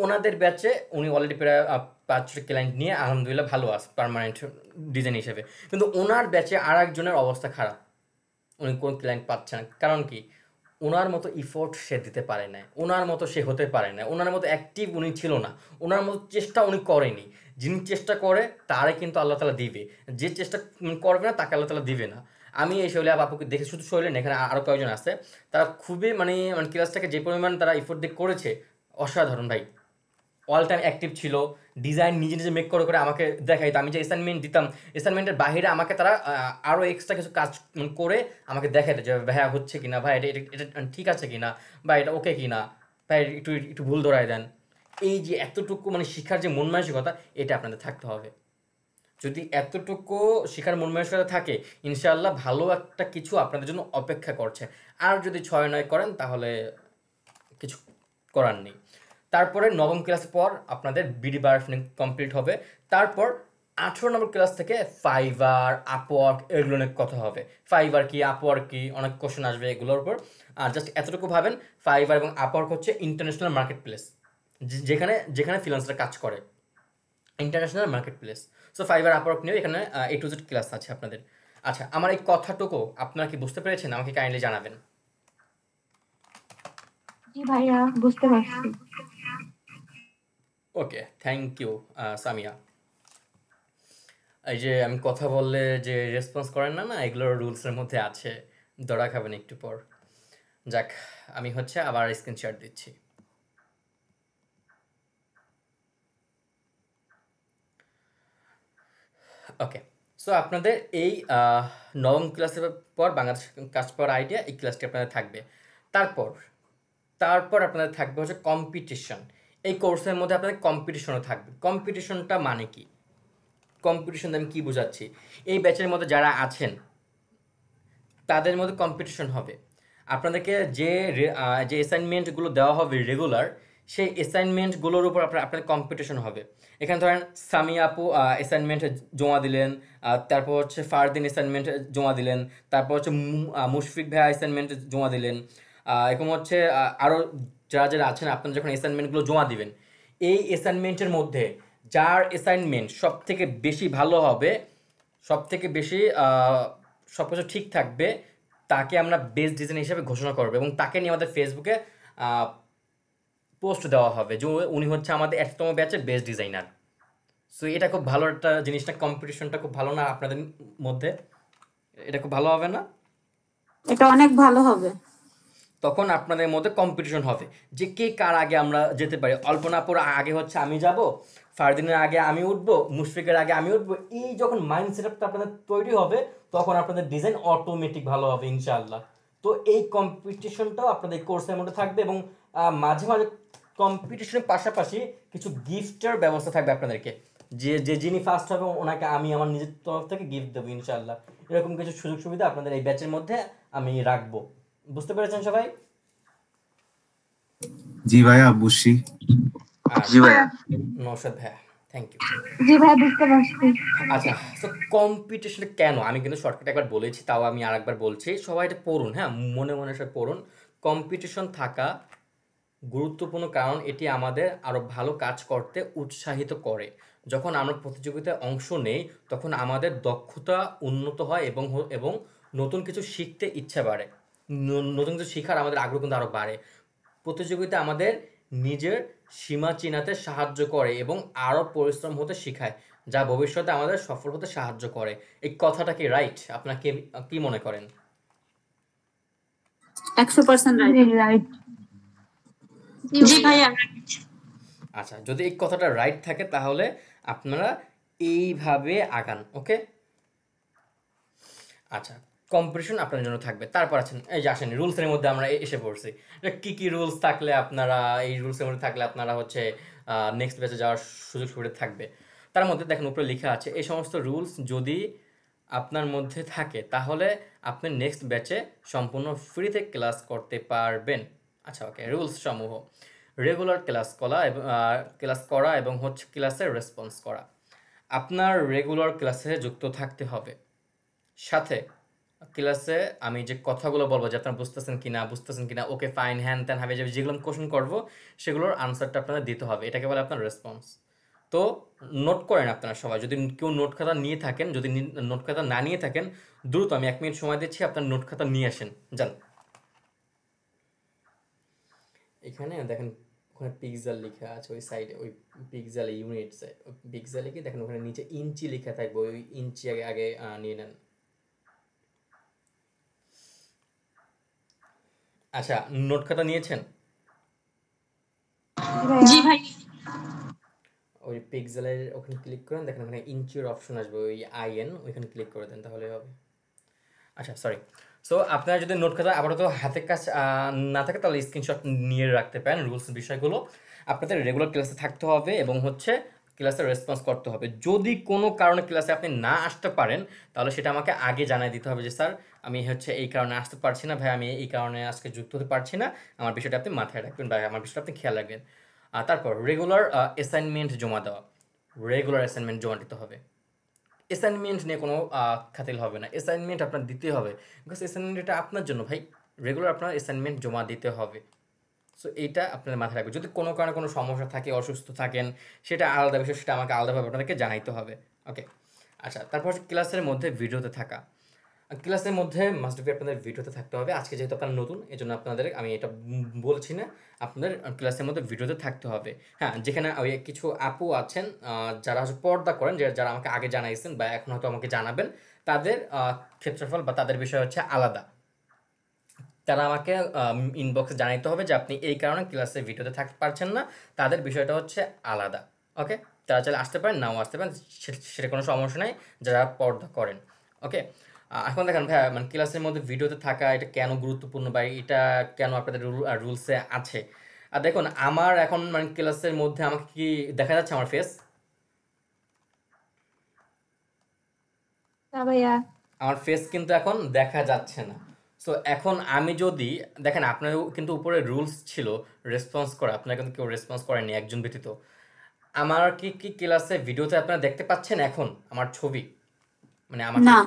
ওনাদের ব্যাচে উনি অলরেডি প্রায় 5টা ক্লায়েন্ট নিয়ে আলহামদুলিল্লাহ ভালো আছে পার্মানেন্ট ডিজাইন হিসেবে, কিন্তু ওনার ব্যাচে আর একজনের অবস্থা খারাপ, উনি কোন ক্লায়েন্ট পাচ্ছে না। কারণ কি, ওনার মতো ইফোর্ট সে দিতে পারে না, ওনার মতো সে হতে পারে না, ওনার মতো অ্যাক্টিভ উনি ছিল না, ওনার মতো চেষ্টা উনি করেনি। যিনি চেষ্টা করে তারে কিন্তু আল্লাহ তাআলা দিবে, যে চেষ্টা করবে না তাকে আল্লাহ তাআলা দিবে না। আমি এই শৈলী আপুকে দেখে, শুধু শৈলী না, এখানে আরও কয়েকজন আছে, তারা খুবই মানে ক্লাসটাকে যে পরিমাণ তারা ইফোর্ট দিয়ে করেছে অসাধারণ ভাই। অল টাইম অ্যাক্টিভ ছিল, ডিজাইন নিজে নিজে মেক করে আমাকে দেখাইতো। আমি যে অ্যাসাইনমেন্ট দিতাম, অ্যাসাইনমেন্টের বাইরে আমাকে তারা আরও এক্সট্রা কিছু কাজ করে আমাকে দেখাইতো যে ভাইয়া হচ্ছে কিনা, ভাই এটা ঠিক আছে কিনা, বা এটা ওকে কিনা, ভাই একটু ভুল ধরাই দেন। এই যে এতটুকু মানে শিক্ষার যে মন মানসিকতা, এটা আপনাদের থাকতে হবে। যদি এতটুকু শিক্ষার মন মানসিকতা থাকে, ইনশাআল্লাহ ভালো একটা কিছু আপনাদের জন্য অপেক্ষা করছে। আর যদি 6-9 করেন তাহলে কিছু করার নেই। তারপরে নবম ক্লাস পর আপনাদের বিডি বায়োফিনিং কমপ্লিট হবে। তারপর 18 নম্বর ক্লাস থেকে ফাইবার, আপওয়ার্ক এগুলো নিয়ে কথা হবে। ফাইবার কি, আপওয়ার্ক কি, অনেক কোশ্চেন আসবে এগুলোর উপর। আর জাস্ট এতটুকু ভাবেন, ফাইবার এবং আপওয়ার্ক হচ্ছে ইন্টারন্যাশনাল মার্কেট প্লেস, যেখানে ফ্রিল্যান্সাররা কাজ করে, international market place. So fibre, Upwork নিয়ে এখানে A to Z ক্লাস আছে আপনাদের। আচ্ছা, আমার এই কথাটুকু আপনারা কি বুঝতে পেরেছেন? আমাকে কাইন্ডলি জানাবেন। জি ভাইয়া, বুঝতে পারছি। ওকে, থ্যাংক ইউ সামিয়া। এই যে আমি কথা বললে যে রেসপন্স করেন না, এগুলোর রুলসের মধ্যে আছে, ধরা খাবেন একটু পর। যাক, আমি হচ্ছে আবার স্ক্রিন শেয়ার দিচ্ছি। ওকে, সো আপনাদের এই নবম ক্লাসের পর বাংলাদেশ কাজ পাওয়ার আইডিয়া, এই ক্লাসটি আপনাদের থাকবে। তারপর আপনাদের থাকবে হচ্ছে কম্পিটিশন। এই কোর্সের মধ্যে আপনাদের কম্পিটিশনও থাকবে। কম্পিটিশনটা মানে কি? কম্পিটিশন আমি কী বোঝাচ্ছি, এই ব্যাচের মধ্যে যারা আছেন তাদের মধ্যে কম্পিটিশন হবে। আপনাদেরকে যে অ্যাসাইনমেন্টগুলো দেওয়া হবে রেগুলার, সেই অ্যাসাইনমেন্টগুলোর উপর আপনাদের কম্পিটিশন হবে। এখানে ধরেন সামিয়া আপু অ্যাসাইনমেন্ট জমা দিলেন, তারপর হচ্ছে ফারদিন অ্যাসাইনমেন্ট জমা দিলেন, তারপর হচ্ছে মুশফিক ভাইয়া অ্যাসাইনমেন্ট জমা দিলেন, এরকম হচ্ছে আরও যারা আছেন। আপনারা যখন অ্যাসাইনমেন্টগুলো জমা দিবেন, এই অ্যাসাইনমেন্টের মধ্যে যার অ্যাসাইনমেন্ট সব থেকে বেশি ভালো হবে, সব থেকে বেশি সব কিছু ঠিক থাকবে, তাকে আমরা বেস্ট ডিজাইন হিসেবে ঘোষণা করবো এবং তাকে নিয়ে আমাদের ফেসবুকে পোস্ট দেওয়া হবে যে উনি হচ্ছে আমাদের 1তম ব্যাচের বেস্ট ডিজাইনার। সো এটা খুব ভালো একটা জিনিস না, কম্পিটিশনটা খুব ভালো না আপনাদের মধ্যে? এটা খুব ভালো হবে না? এটা অনেক ভালো হবে। তখন আপনাদের মধ্যে কম্পিটিশন হবে যে কে কার আগে আমরা যেতে পারি। অল্পনাপুর আগে হচ্ছে আমি যাব, ফারদিনের আগে আমি উঠবো, মুশফিকের আগে আমি উঠবো। এই যখন মাইন্ড সেটআপটা আপনাদের তৈরি হবে তখন আপনাদের ডিজাইন অটোমেটিক ভালো হবে ইনশাআল্লাহ। তো এই কম্পিটিশনটাও আপনাদের কোর্সের মধ্যে থাকবে এবং মাঝে মাঝে কম্পিটিশনের পাশাপাশি কিছু গিফটের ব্যবস্থা থাকবে আপনাদেরকে। যে যিনি ফার্স্ট হবে ওনাকে আমি আমার নিজের তরফ থেকে গিফট দেবো ইনশাআল্লাহ। এরকম কিছু সুযোগ সুবিধা আপনাদের এই ব্যাচের মধ্যে আমি রাখবো। বুঝতে পেরেছেন সবাই? জি ভাইয়া বুঝছি। জি ভাইয়া। নওশাদ ভাইয়া থ্যাংক ইউ। জি ভাই বুঝতে পারছি। আচ্ছা, তো কম্পিটিশন কেন আমি কিন্তু শর্টকাট একবার বলেছি, তাও আমি আরেকবার বলছি, সবাই এটা পড়ুন, হ্যাঁ মনে মনে সব পড়ুন। কম্পিটিশন থাকা গুরুত্বপূর্ণ কারণ এটি আমাদের আরও ভালো কাজ করতে উৎসাহিত করে। যখন আমরা প্রতিযোগিতায় অংশ নেই তখন আমাদের দক্ষতা উন্নত হয় এবং নতুন কিছু শিখতে ইচ্ছা বাড়ে। নতুন কিছু শেখার আমাদের আগ্রহ কিন্তু আরও বাড়ে। প্রতিযোগিতা আমাদের নিজের সীমা চিনাতে সাহায্য করে এবং আরও পরিশ্রম হতে শেখায়, যা ভবিষ্যতে আমাদের সফল হতে সাহায্য করে। এই কথাটা কি রাইট? আপনারা কি মনে করেন? 100% রাইট। জি ভাইয়া। আচ্ছা, যদি এই কথাটা রাইট থাকে তাহলে আপনারা এইভাবে আগান। ওকে, আচ্ছা কম্পিটিশন আপনাদের জন্য থাকবে। তারপর আছেন এই যে আসেন রুলসের মধ্যে আমরা এসে পড়ছি। কি কি রুলস থাকলে আপনারা এই রুলসের মধ্যে থাকলে আপনারা হচ্ছে নেক্সট ব্যাচে যাওয়ার সুযোগ সুবিধা থাকবে। তার মধ্যে দেখেন উপরে লেখা আছে এই সমস্ত রুলস যদি আপনার মধ্যে থাকে তাহলে আপনি নেক্সট ব্যাচে সম্পূর্ণ ফ্রিতে ক্লাস করতে পারবেন। আচ্ছা ওকে, রুলস সমূহ: রেগুলার ক্লাস করা এবং হচ্ছে ক্লাসে রেসপন্স করা। আপনার রেগুলার ক্লাসে যুক্ত থাকতে হবে। সাথে ক্লাসে আমি যে কথাগুলো বলবো যে আপনারা বুঝতেছেন কিনা, ওকে ফাইন হ্যান ত্যান হবে, যেগুলো আমি কোশ্চেন করবো সেগুলোর আনসারটা আপনারা দিতে হবে। এটাকে বলে আপনার রেসপন্স। তো নোট করেন আপনারা সবাই, যদি কেউ নোট খাতা নিয়ে থাকেন, যদি নোট খাতা না নিয়ে থাকেন দ্রুত আমি 1 মিনিট সময় দিচ্ছি, আপনার নোট খাতা নিয়ে আসেন। যান, এখানে দেখেন ওখানে পিক্সেল লেখা আছে ওই সাইডে, ওই পিক্সেল ইউনিটসে পিক্সেলে কি দেখেন ওখানে নিচে ইঞ্চি লেখা থাকবে, ওই ইঞ্চি আগে নিয়ে নেন। আচ্ছা, নোট খাতা নিয়েছেন? জি ভাই। ওই পিক্সেলের ওখানে ক্লিক করেন, দেখেন ওখানে ইঞ্চির অপশন আসবে, ওই আইএন ওইখানে ক্লিক করে দেন তাহলে হবে। আচ্ছা সরি, সো আপনারা যদি নোট খাতা আপাতত হাতের কাছে না থাকে তাহলে স্ক্রিনশট নিয়ে রাখতে পারেন। রুলস বিষয়গুলো আপনাদের রেগুলার ক্লাসে থাকতে হবে এবং হচ্ছে ক্লাসে রেসপন্স করতে হবে। যদি কোনো কারণে ক্লাসে আপনি না আসতে পারেন তাহলে সেটা আমাকে আগে জানিয়ে দিতে হবে যে স্যার আমি হচ্ছে এই কারণে আসতে পারছি না, ভাই আমি এই কারণে আজকে যুক্ত হতে পারছি না, আমার বিষয়টা আপনি মাথায় রাখবেন বা আমার বিষয়টা আপনি খেয়াল রাখবেন। আর তারপর রেগুলার অ্যাসাইনমেন্ট জমা দেওয়া। রেগুলার অ্যাসাইনমেন্ট জমা দিতে হবে। অ্যাসাইনমেন্ট নিয়ে কোনো খাতিল হবে না, অ্যাসাইনমেন্ট আপনার দিতে হবে, বিকজ অ্যাসাইনমেন্ট এটা আপনার জন্য ভাই। রেগুলার আপনার অ্যাসাইনমেন্ট জমা দিতে হবে। সো এইটা আপনাদের মাথায় রাখবে। যদি কোনো কারণে কোনো সমস্যা থাকে, অসুস্থ থাকেন, সেটা আলাদা বিষয়, সেটা আমাকে আলাদাভাবে আপনাদেরকে জানাইতে হবে। ওকে, আচ্ছা তারপর ক্লাসের মধ্যে ভিডিওতে থাকা। ক্লাসের মধ্যে মাস্ট বি আপনাদের ভিডিওতে থাকতে হবে। আজকে যেহেতু আপনারা নতুন এই জন্য আপনাদের আমি এটা বলছি না, আপনাদের ক্লাসের মধ্যে ভিডিওতে থাকতে হবে। হ্যাঁ, যেখানে ওই কিছু আপু আছেন যারা হচ্ছে পর্দা করেন, যারা আমাকে আগে জানাইছেন বা এখন হয়তো আমাকে জানাবেন, তাদের ক্ষেত্রফল বা তাদের বিষয় হচ্ছে আলাদা। তারা আমাকে ইনবক্সে জানাইতে হবে যে আপনি এই কারণে ক্লাসে ভিডিওতে থাকতে পারছেন না, তাদের বিষয়টা হচ্ছে আলাদা। ওকে, তারা চাইলে আসতে পারেন, নাও আসতে পারেন, সেটা কোনো সমস্যা নেই যারা পর্দা করেন। ওকে, এখন দেখেন ভাইয়া মানে ক্লাসের মধ্যে ভিডিওতে থাকা এটা কেন গুরুত্বপূর্ণ বা এটা কেন আপনাদের রুলসে আছে। আর দেখুন আমার এখন মানে ক্লাসের মধ্যে আমাকে কি দেখা যাচ্ছে আমার ফেস? আমার ফেস কিন্তু এখন দেখা যাচ্ছে না। সো এখন আমি যদি দেখেন আপনার কিন্তু উপরে রুলস ছিল রেসপন্স করা, আপনারা কিন্তু কেউ রেসপন্স করেনি একজন ব্যতীত। আমার কি ক্লাসে ভিডিওতে আপনারা দেখতে পাচ্ছেন এখন আমার ছবি? মানে আমার না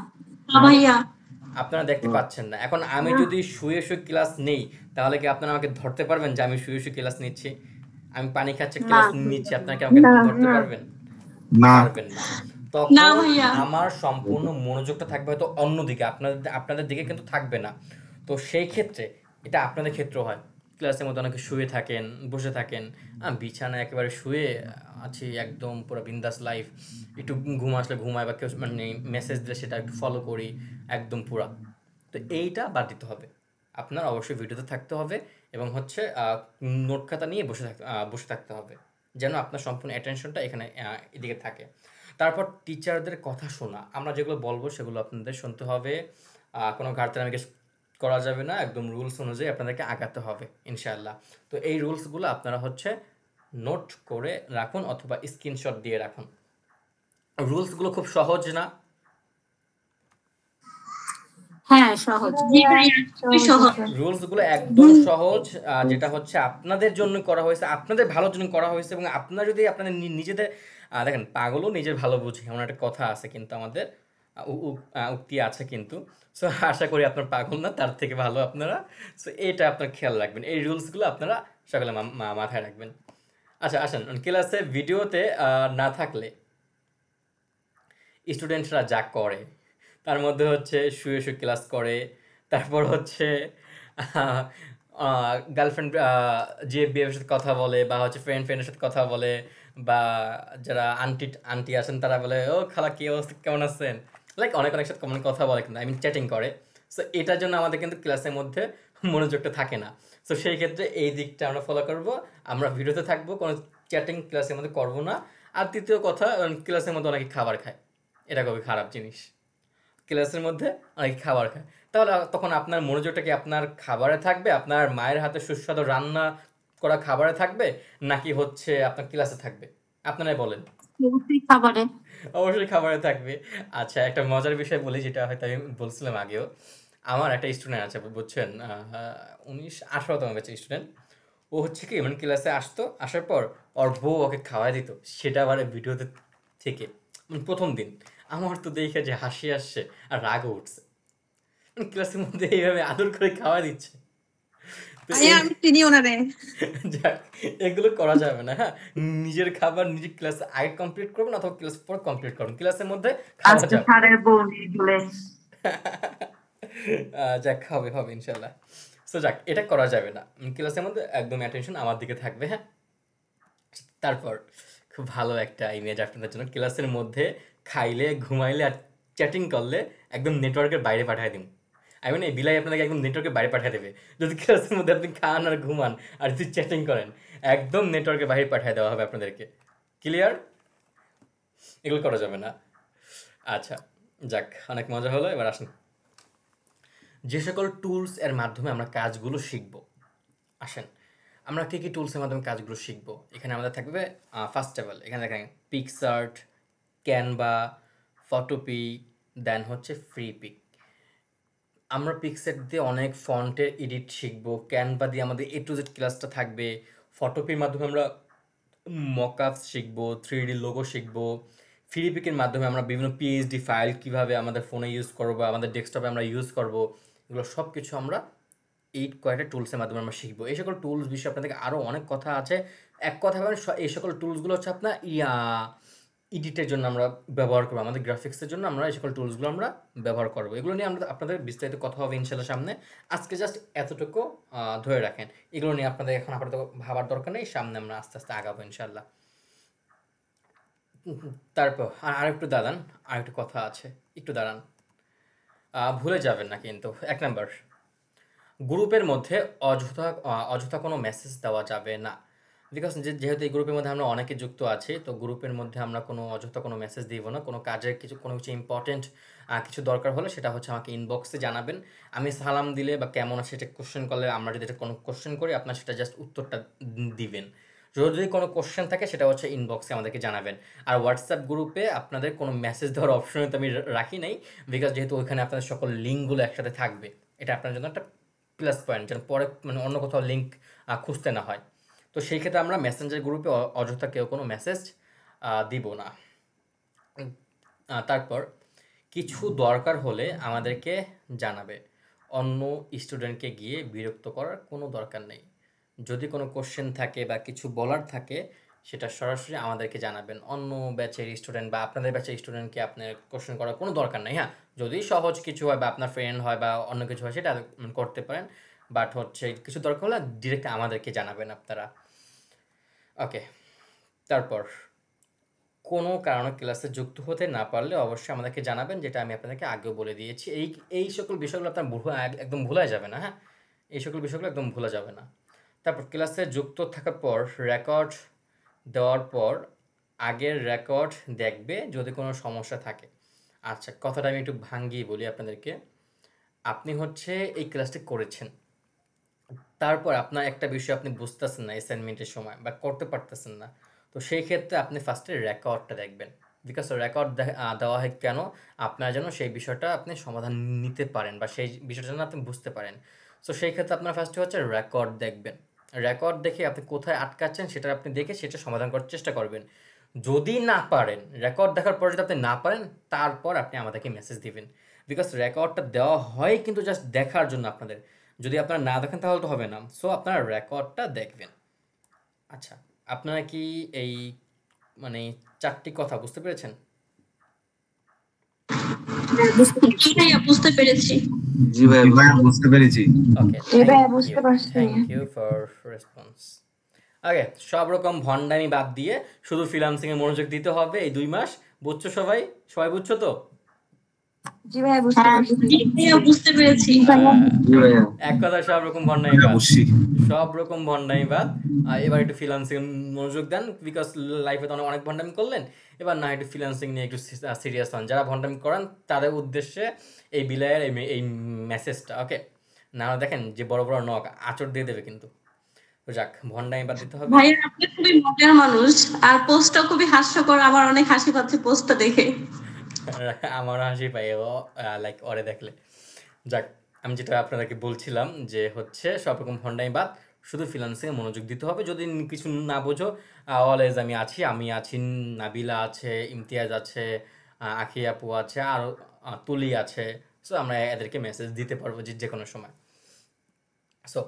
ভাইয়া আপনারা দেখতে পাচ্ছেন না। এখন আমি যদি শুয়ে ক্লাস নেই তাহলে কি আপনারা আমাকে ধরতে পারবেন যে আমি শুয়ে ক্লাস নিচ্ছি, আমি পানি খাচ্ছি ক্লাস নিচ্ছি, আপনারা কি আমাকে ধরতে পারবেন? পারবেন না। তখন আমার সম্পূর্ণ মনোযোগটা থাকবে হয়তো অন্যদিকে, আপনাদের দিকে কিন্তু থাকবে না। তো সেই ক্ষেত্রে এটা আপনাদের ক্ষেত্রে হয়, ক্লাসের মধ্যে অনেকে শুয়ে থাকেন, বসে থাকেন, বিছানায় একেবারে শুয়ে আছি একদম পুরো বিন্দাস লাইফ, একটু ঘুম আসলে ঘুমায় বা কেউ মানে মেসেজ দিলে সেটা একটু ফলো করি একদম পুরা। তো এইটা বাদ দিতে হবে। আপনার অবশ্যই ভিডিওতে থাকতে হবে এবং হচ্ছে নোট খাতা নিয়ে বসে থাকতে হবে, যেন আপনার সম্পূর্ণ অ্যাটেনশনটা এখানে এদিকে থাকে। তারপর টিচারদের কথা শোনা, আমরা যেগুলো বলবো সেগুলো আপনাদের শুনতে হবে, কোনো ঘাটতি করা যাবে না, একদম রুলস অনুযায়ী আপনাদেরকে আগাতে হবে ইনশাআল্লাহ। তো এই রুলসগুলো আপনারা হচ্ছে নোট করে রাখুন অথবা স্ক্রিনশট দিয়ে রাখুন। রুলসগুলো খুব সহজ না? হ্যাঁ সহজ। জি ভাইয়া খুবই সহজ। রুলসগুলো একদম সহজ, যেটা হচ্ছে আপনাদের জন্য করা হয়েছে, আপনাদের ভালোর জন্য করা হয়েছে। এবং আপনারা যদি আপনাদের নিজেদের দেখেন, পাগলও নিজের ভালো বুঝে, এমন একটা কথা আছে কিন্তু আমাদের, উক্তি আছে কিন্তু। সো আশা করি আপনার পাগল না, তার থেকে ভালো আপনারা। সো এটা আপনার খেয়াল রাখবেন, এই রুলসগুলো আপনারা সকালে মাথায় রাখবেন। আচ্ছা আসেন, ক্লাসে ভিডিওতে না থাকলে স্টুডেন্টরা যা করে তার মধ্যে হচ্ছে শুয়ে শুয়ে ক্লাস করে, তারপর হচ্ছে গার্লফ্রেন্ড যে বিয়ের সাথে কথা বলে, বা হচ্ছে ফ্রেন্ডের সাথে কথা বলে, বা যারা আন্টি আছেন তারা বলে ও খালা কি অবস্থা, কেমন আছেন, লাইক অনেক সাথে কমন কথা বলে কিন্তু চ্যাটিং করে। সো এটার জন্য আমাদের কিন্তু ক্লাসের মধ্যে মনোযোগটা থাকে না। সো সেই ক্ষেত্রে এই দিকটা আমরা ফলো করব, আমরা ভিডিওতে থাকবো, কোনো চ্যাটিং ক্লাসের মধ্যে করবো না। আর তৃতীয় কথা, ক্লাসের মধ্যে অনেকে খাবার খায়, এটা খুবই খারাপ জিনিস। ক্লাসের মধ্যে অনেকে খাবার খায়, তাহলে তখন আপনার মনোযোগটা কি আপনার খাবারে থাকবে, আপনার মায়ের হাতে সুস্বাদু রান্না করা খাবারে থাকবে, নাকি হচ্ছে আপনার ক্লাসে থাকবে? আপনারাই বলেন। অবশ্যই খাবারে থাকবে। আচ্ছা একটা মজার বিষয় বলি, যেটা হয়তো আমি বলছিলাম আগেও। আমার একটা স্টুডেন্ট আছে বুঝছেন, 18তম ব্যাচের স্টুডেন্ট। ও হচ্ছে কি মানে ক্লাসে আসতো, আসার পর ওর বউ ওকে খাওয়াই দিত, সেটা আবার ভিডিওতে থেকে প্রথম দিন। আমার তো দেখে যে হাসি আসছে আর রাগও উঠছে, ক্লাসের মধ্যে এইভাবে আদর করে খাওয়া দিচ্ছে। যাক, এগুলো করা যাবে না। হ্যাঁ, নিজের খাবার নিজে ক্লাসে আগে কমপ্লিট করবেন অথবা ক্লাস পর কমপ্লিট করবেন, ক্লাসের মধ্যে খাওয়া যাবে। যাক, হবে ইনশাল্লাহ। সো যাক, এটা করা যাবে না, ক্লাসের মধ্যে একদম অ্যাটেনশন আমার দিকে থাকবে। হ্যাঁ, তারপর খুব ভালো একটা ইমেজ আপনাদের জন্য, ক্লাসের মধ্যে খাইলে, ঘুমাইলে আর চ্যাটিং করলে একদম নেটওয়ার্কের বাইরে পাঠিয়ে দিন। আমি এই বিলাই আপনাকে একদম নেটওয়ার্কের বাইরে পাঠিয়ে দেবে। যদি ক্লাসের মধ্যে আপনি খান আর ঘুমান আর যদি চ্যাটিং করেন, একদম নেটওয়ার্কের বাইরে পাঠিয়ে দেওয়া হবে আপনাদেরকে। ক্লিয়ার? এগুলো করা যাবে না। আচ্ছা যাক, অনেক মজা হলো। এবার আসুন, যে সকল টুলস এর মাধ্যমে আমরা কাজগুলো শিখবো, আসেন আমরা কী কী টুলসের মাধ্যমে কাজগুলো শিখবো। এখানে আমাদের থাকবে ফার্স্ট অফ অল, এখানে দেখেন পিকসার্ট, ক্যানভা, ফটোপি, দেন হচ্ছে ফ্রিপিক। আমরা পিকসার্ট দিয়ে অনেক ফন্টের এডিট শিখবো, ক্যানভা দিয়ে আমাদের A to Z ক্লাসটা থাকবে, ফটোপির মাধ্যমে আমরা মকআপস শিখবো, 3D লোগো শিখবো, ফ্রিপিকের মাধ্যমে আমরা বিভিন্ন PHD ফাইল কীভাবে আমাদের ফোনে ইউজ করবো, আমাদের ডেস্কটপে আমরা ইউজ করবো, এগুলো সব কিছু আমরা এই কয়েকটা টুলসের মাধ্যমে আমরা শিখবো। এই সকল টুলস বিষয়ে আপনাদেরকে আরও অনেক কথা আছে। এক কথা বলেন, এই সকল টুলসগুলো হচ্ছে আপনার এডিটের জন্য আমরা ব্যবহার করবো, আমাদের গ্রাফিক্সের জন্য আমরা এই সকল টুলসগুলো আমরা ব্যবহার করবো। এগুলো নিয়ে আমরা আপনাদের বিস্তারিত কথা হবে ইনশাল্লাহ সামনে। আজকে জাস্ট এতটুকু ধরে রাখেন, এগুলো নিয়ে আপনাদের এখন আপাতত ভাবার দরকার নেই, সামনে আমরা আস্তে আস্তে আগাবো ইনশাল্লাহ। তারপর আরেকটু দাঁড়ান, আরেকটু কথা আছে, একটু দাঁড়ান, ভুলে যাবেন না কিন্তু। 1 নাম্বার, গ্রুপের মধ্যে অযথা কোনো মেসেজ দেওয়া যাবে না। বিকজ যেহেতু এই গ্রুপের মধ্যে আমরা অনেকে যুক্ত আছি, তো গ্রুপের মধ্যে আমরা অযথা কোনো মেসেজ দিব না। কোনো কাজের কোনো কিছু ইম্পর্টেন্ট কিছু দরকার হলে সেটা হচ্ছে আমাকে ইনবক্সে জানাবেন। আমি সালাম দিলে বা কেমন আছে সেটা কোশ্চেন করলে, আমরা যদি এটা কোনো কোশ্চেন করি, আপনার সেটা জাস্ট উত্তরটা দিবেন। যদি কোনো কোশ্চেন থাকে সেটা হচ্ছে ইনবক্সে আমাদেরকে জানাবেন। আর হোয়াটসঅ্যাপ গ্রুপে আপনাদের কোনো মেসেজ দেওয়ার অপশন তো আমি রাখি নাই, বিকজ যেহেতু ওইখানে আপনাদের সকল লিঙ্কগুলো একসাথে থাকবে, এটা আপনার জন্য একটা প্লাস পয়েন্ট, যেন পরে অন্য কোথাও লিঙ্ক খুঁজতে না হয়। তো সেই ক্ষেত্রে আমরা মেসেঞ্জার গ্রুপে অযথা কেউ কোনো মেসেজ দিব না। তারপর কিছু দরকার হলে আমাদেরকে জানাবে, অন্য স্টুডেন্টকে গিয়ে বিরক্ত করার কোনো দরকার নেই। যদি কোনো কোশ্চেন থাকে বা কিছু বলার থাকে, সেটা সরাসরি আমাদেরকে জানাবেন। অন্য ব্যাচের স্টুডেন্ট বা আপনাদের ব্যাচের স্টুডেন্টকে আপনার কোশ্চেন করার কোনো দরকার নেই। হ্যাঁ, যদি সহজ কিছু হয় বা আপনার ফ্রেন্ড হয় বা অন্য কিছু হয়, সেটা করতে পারেন, বাট হচ্ছে কিছু দরকার হলে ডিরেক্ট আমাদেরকে জানাবেন আপনারা। ওকে, তারপর কোনো কারণে ক্লাসে যুক্ত হতে না পারলে অবশ্যই আমাদেরকে জানাবেন, যেটা আমি আপনাদেরকে আগেও বলে দিয়েছি। এই সকল বিষয়গুলো আপনার একদম ভোলা যাবে না, হ্যাঁ, এই সকল বিষয়গুলো একদম ভোলা যাবে না। তারপর ক্লাসে যুক্ত থাকার পর রেকর্ড দেওয়ার পর আগের রেকর্ড দেখবে যদি কোনো সমস্যা থাকে। আচ্ছা, কথাটা আমি একটু ভাঙ্গিয়ে বলি আপনাদেরকে। আপনি হচ্ছে এই ক্লাসটি করেছেন, তারপর আপনার একটা বিষয় আপনি বুঝতেছেন না অ্যাসাইনমেন্টের সময় বা করতে পারতেছেন না, তো সেই ক্ষেত্রে আপনি ফার্স্টে রেকর্ডটা দেখবেন। বিকজ রেকর্ড দেওয়া হয় কেন, আপনার যেন সেই বিষয়টা আপনি সমাধান নিতে পারেন বা সেই বিষয়টা যেন আপনি বুঝতে পারেন। সো সেই ক্ষেত্রে আপনার ফার্স্টে হচ্ছে রেকর্ড দেখবেন। রেকর্ড দেখে আপনি কোথায় আটকাচ্ছেন সেটা আপনি দেখে সেটা সমাধান করার চেষ্টা করবেন। যদি না পারেন, রেকর্ড দেখার পর যদি আপনি না পারেন, তারপর আপনি আমাদেরকে মেসেজ দিবেন। বিকজ রেকর্ডটা দেওয়া হয় কিন্তু জাস্ট দেখার জন্য আপনাদের, যদি আপনারা না দেখেন তাহলে তো হবে না। সো আপনারা রেকর্ডটা দেখবেন। আচ্ছা, আপনারা কি এই মানে 4টি কথা বুঝতে পেরেছেন? বুঝতে পেরেছি। জি ভাইয়া বুঝতে পেরেছি। ওকে, বুঝতে পারছি। Thank you for response. Okay, সব রকম ভন্ডামি বাদ দিয়ে শুধু ফ্রিল্যান্সিং এ মনোযোগ দিতে হবে এই 2 মাস। বুঝছো সবাই? সবাই বুঝছো তো? জি ভাইয়া বুঝতে পেরেছি। এক কথা, সব রকম ভন্ডামি বাদ, সব রকম ভন্ডামি বাদ। এবার একটু ফ্রিল্যান্সিং মনোযোগ দেন, বিকজ লাইফে তো অনেক ভন্ডামি করলেন, এবার না একটু ফ্রিল্যান্সিং নিয়ে একটু সিরিয়াস হন। যারা ভন্ডামি করেন তাদের উদ্দেশ্যে এই বিলায়ের এই মেসেজটা। ওকে, না দেখেন যে বড় বড় নখ আচর দিয়ে দেবে কিন্তু। যাক, ভন্ডামি বাদ দিতে হবে। ভাইয়া আপনি খুবই মজার মানুষ, আর পোস্টটা খুবই হাস্যকর। আমার অনেক হাসি পাচ্ছে পোস্টটা দেখে। আমার হাসি পাই লাইক ওরে দেখলে। যাক, আমি যেটা আপনাদেরকে বলছিলাম যে হচ্ছে সব রকম ভন্ডামি বাদ, শুধু ফ্রিল্যান্সিং এ মনোযোগ দিতে হবে। যদি কিছু না বোঝো, অলওয়েজ আমি আছি, নাবিলা আছে, ইমতিয়াজ আছে, আখি আপু আছে, আর তুলি আছে। সো আমরা এদেরকে মেসেজ দিতে পারবো যে কোনো সময়। সো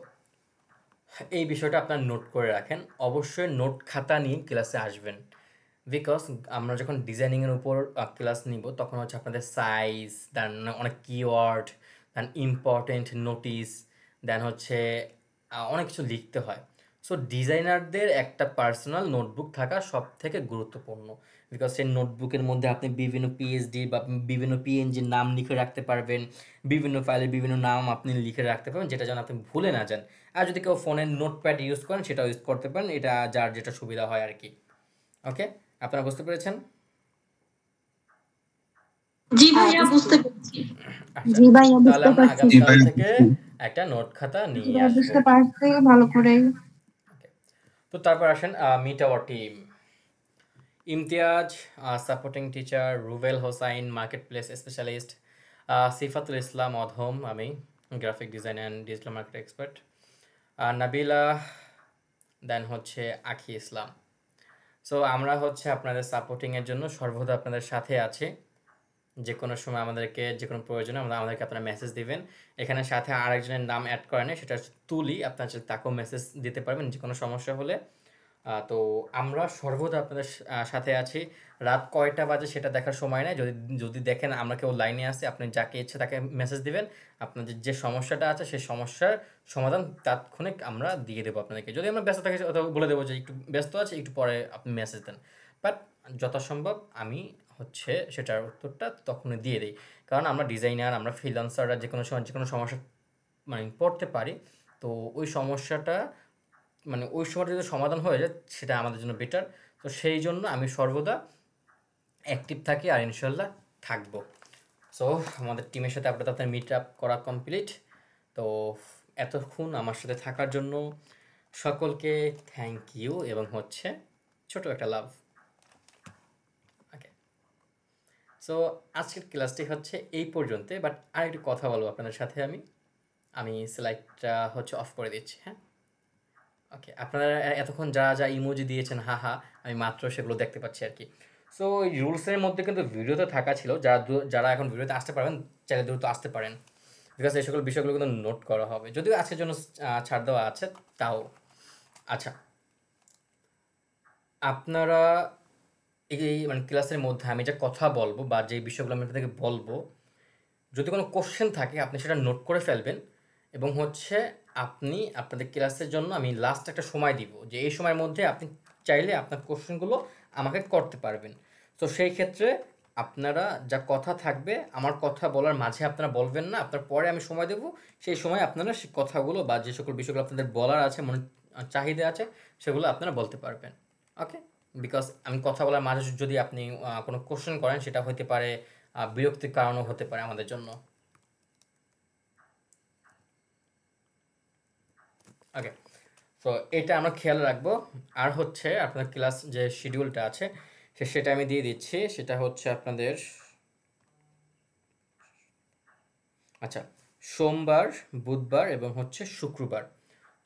এই বিষয়টা আপনার নোট করে রাখেন। অবশ্যই নোট খাতা নিয়ে ক্লাসে আসবেন, বিকজ আমরা যখন ডিজাইনিংয়ের উপর ক্লাস নিব তখন হচ্ছে আপনাদের সাইজ, দেন অনেক কিওয়ার্ড, দেন ইম্পর্টেন্ট নোটিস, দেন হচ্ছে অনেক কিছু লিখতে হয়। সো ডিজাইনারদের একটা পার্সোনাল নোটবুক থাকা সব থেকে গুরুত্বপূর্ণ, বিকজ সেই নোটবুকের মধ্যে আপনি বিভিন্ন পিএইচডি বা বিভিন্ন পিএনজির নাম লিখে রাখতে পারবেন, বিভিন্ন ফাইলের বিভিন্ন নাম আপনি লিখে রাখতে পারবেন, যেটা যেন আপনি ভুলে না যান। আর যদি কেউ ফোনের নোটপ্যাড ইউজ করেন সেটাও ইউজ করতে পারেন, এটা যার যেটা সুবিধা হয় আর কি। ওকে, আপনারা বুঝতে পেরেছেন? জি ভাইয়া বুঝতে পেরেছি। জি ভাইয়া বুঝতে তাহলে আমরা পারছি। আগামীকাল থেকে একটা নোট খাতা নিয়ে আসবো। বুঝতে পারছি ভালো করে। তো তারপর আসেন meet our team. Imtiaz supporting teacher, Rubel Hossain market place specialist, Sifatul Islam অধম, আমি graphic design and digital market expert, Nabila, then হচ্ছে আখি ইসলাম। সো আমরা হচ্ছে আপনাদের সাপোর্টিংয়ের জন্য সর্বদা আপনাদের সাথে আছি। যে কোনো সময় আমাদেরকে যে কোনো প্রয়োজনে আমাদেরকে আপনারা মেসেজ দিবেন। এখানে সাথে আরেকজনের নাম অ্যাড করে নেই, সেটা হচ্ছে তুলি। আপনার তাকেও মেসেজ দিতে পারবেন যে কোনো সমস্যা হলে। তো আমরা সর্বদা আপনাদের সাথে আছি। রাত কয়টা বাজে সেটা দেখার সময় নেই। যদি দেখেন আমরা কেউ লাইনে আসি, আপনি যাকে ইচ্ছে তাকে মেসেজ দিবেন। আপনাদের যে সমস্যাটা আছে সেই সমস্যার সমাধান তাৎক্ষণিক আমরা দিয়ে দেবো আপনাদেরকে। যদি আমরা ব্যস্ত থাকি অথবা বলে দেবো যে একটু ব্যস্ত আছে, একটু পরে আপনি মেসেজ দেন। বাট যথাসম্ভব আমি হচ্ছে সেটার উত্তরটা তখনই দিয়ে দিই, কারণ আমরা ডিজাইনার, আমরা ফ্রিল্যান্সাররা যে কোনো সময় যে কোনো সমস্যা পড়তে পারি। তো ওই সমস্যাটা ওই সময়টা যদি সমাধান হয়ে যায় সেটা আমাদের জন্য বেটার। তো সেই জন্য আমি সর্বদা অ্যাক্টিভ থাকি আর ইনশাল্লাহ থাকবো। সো আমাদের টিমের সাথে আপনাদের মিট আপ করা কমপ্লিট। তো এতক্ষণ আমার সাথে থাকার জন্য সকলকে থ্যাংক ইউ এবং হচ্ছে ছোট একটা লাভ। ওকে, সো আজকের ক্লাসটি হচ্ছে এই পর্যন্ত। বাট আর একটু কথা বলবো আপনাদের সাথে। আমি স্লাইডটা হচ্ছে অফ করে দিচ্ছি। হ্যাঁ, ওকে, আপনারা এতক্ষণ যা ইমোজি দিয়েছেন হাহা, আমি মাত্র সেগুলো দেখতে পাচ্ছি আর কি। সো এই রুলসের মধ্যে কিন্তু ভিডিওতে থাকা ছিল, যারা এখন ভিডিওতে আসতে পারবেন চাইলে দ্রুত আসতে পারেন, বিকজ এই সকল বিষয়গুলো কিন্তু নোট করা হবে, যদিও আজকের জন্য ছাড় দেওয়া আছে তাও। আচ্ছা, আপনারা এই ক্লাসের মধ্যে আমি যা কথা বলবো বা যে বিষয়গুলো আমি আপনাদেরকে বলবো, যদি কোনো কোশ্চেন থাকে আপনি সেটা নোট করে ফেলবেন এবং হচ্ছে আপনি আপনাদের ক্লাসের জন্য আমি লাস্ট একটা সময় দিব, যে এই সময়ের মধ্যে আপনি চাইলে আপনার কোশ্চেনগুলো আমাকে করতে পারবেন। তো সেই ক্ষেত্রে আপনারা যা কথা থাকবে আমার কথা বলার মাঝে আপনারা বলবেন না, আপনার পরে আমি সময় দেব, সেই সময় আপনারা সেই কথাগুলো বা যে সকল বিষয়গুলো আপনাদের বলার আছে, মনে চাহিদা আছে, সেগুলো আপনারা বলতে পারবেন। ওকে, বিকজ আমি কথা বলার মাঝে যদি আপনি কোনো কোশ্চেন করেন, সেটা হতে পারে বিরক্তির কারণও হতে পারে আমাদের জন্য। ওকে, তো এটা আমরা খেয়াল রাখবো। আর হচ্ছে আপনার ক্লাস যে শিডিউলটা আছে সেটা আমি দিয়ে দিচ্ছি। সেটা হচ্ছে আপনাদের আচ্ছা সোমবার, বুধবার এবং হচ্ছে শুক্রবার।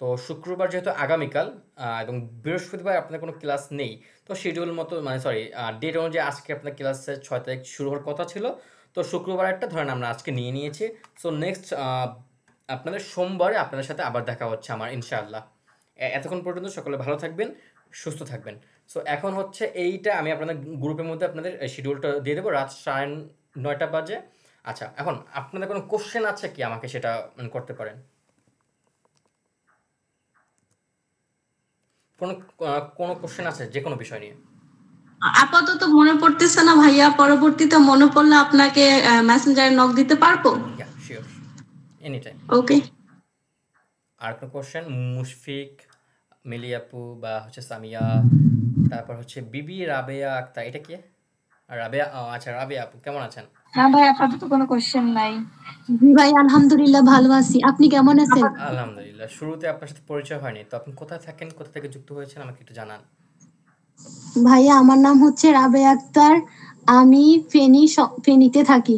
তো শুক্রবার যেহেতু আগামীকাল এবং বৃহস্পতিবার আপনার কোনো ক্লাস নেই, তো শিডিউল মতো মানে সরি ডেট অনুযায়ী আজকে আপনার ক্লাসের 6 তারিখ শুরু হওয়ার কথা ছিল, তো শুক্রবার একটা ধরেন আমরা আজকে নিয়ে নিয়েছি। সো নেক্সট আপনাদের সোমবারে আপনাদের সাথে আবার দেখা হচ্ছে আমার ইনশাআল্লাহ। এতক্ষণ পর্যন্ত সকলে ভালো থাকবেন, সুস্থ থাকবেন। সো এখন হচ্ছে এইটা আমি আপনাদের গ্রুপের মধ্যে আপনাদের শিডিউলটা দিয়ে দেবো রাত 9:30 বাজে। আচ্ছা, এখন আপনাদের কোনো কোশ্চেন আছে কি আমাকে সেটা করতে পারেন। কোনো কোশ্চেন আছে যে কোনো বিষয় নিয়ে? আপাতত মনে পড়তেছে না ভাইয়া, পরবর্তীতে মনে পড়লে আপনাকে মেসেঞ্জারে নক দিতে পারবো? Yeah sure, any time. Okay. আর কোনো কোশ্চেন? মুশফিক, মিলি আপু বা হচ্ছে সামিয়া, তারপর হচ্ছে বিবি রাবেয়া আক্তার, এটা কি রাবেয়া? আচ্ছা রাবেয়া আপু কেমন আছেন? না ভাই, আপাতত কোনো কোশ্চেন নাই। জি ভাই, আলহামদুলিল্লাহ ভালো আছি, আপনি কেমন আছেন? আলহামদুলিল্লাহ। শুরুতে আপনার সাথে পরিচয় হয়নি, তো আপনি কোথায় থাকেন, কোথা থেকে যুক্ত হয়েছেন আমাকে একটু জানান। ভাইয়া আমার নাম হচ্ছে রাবেয়া আক্তার, আমি ফেনীতে থাকি।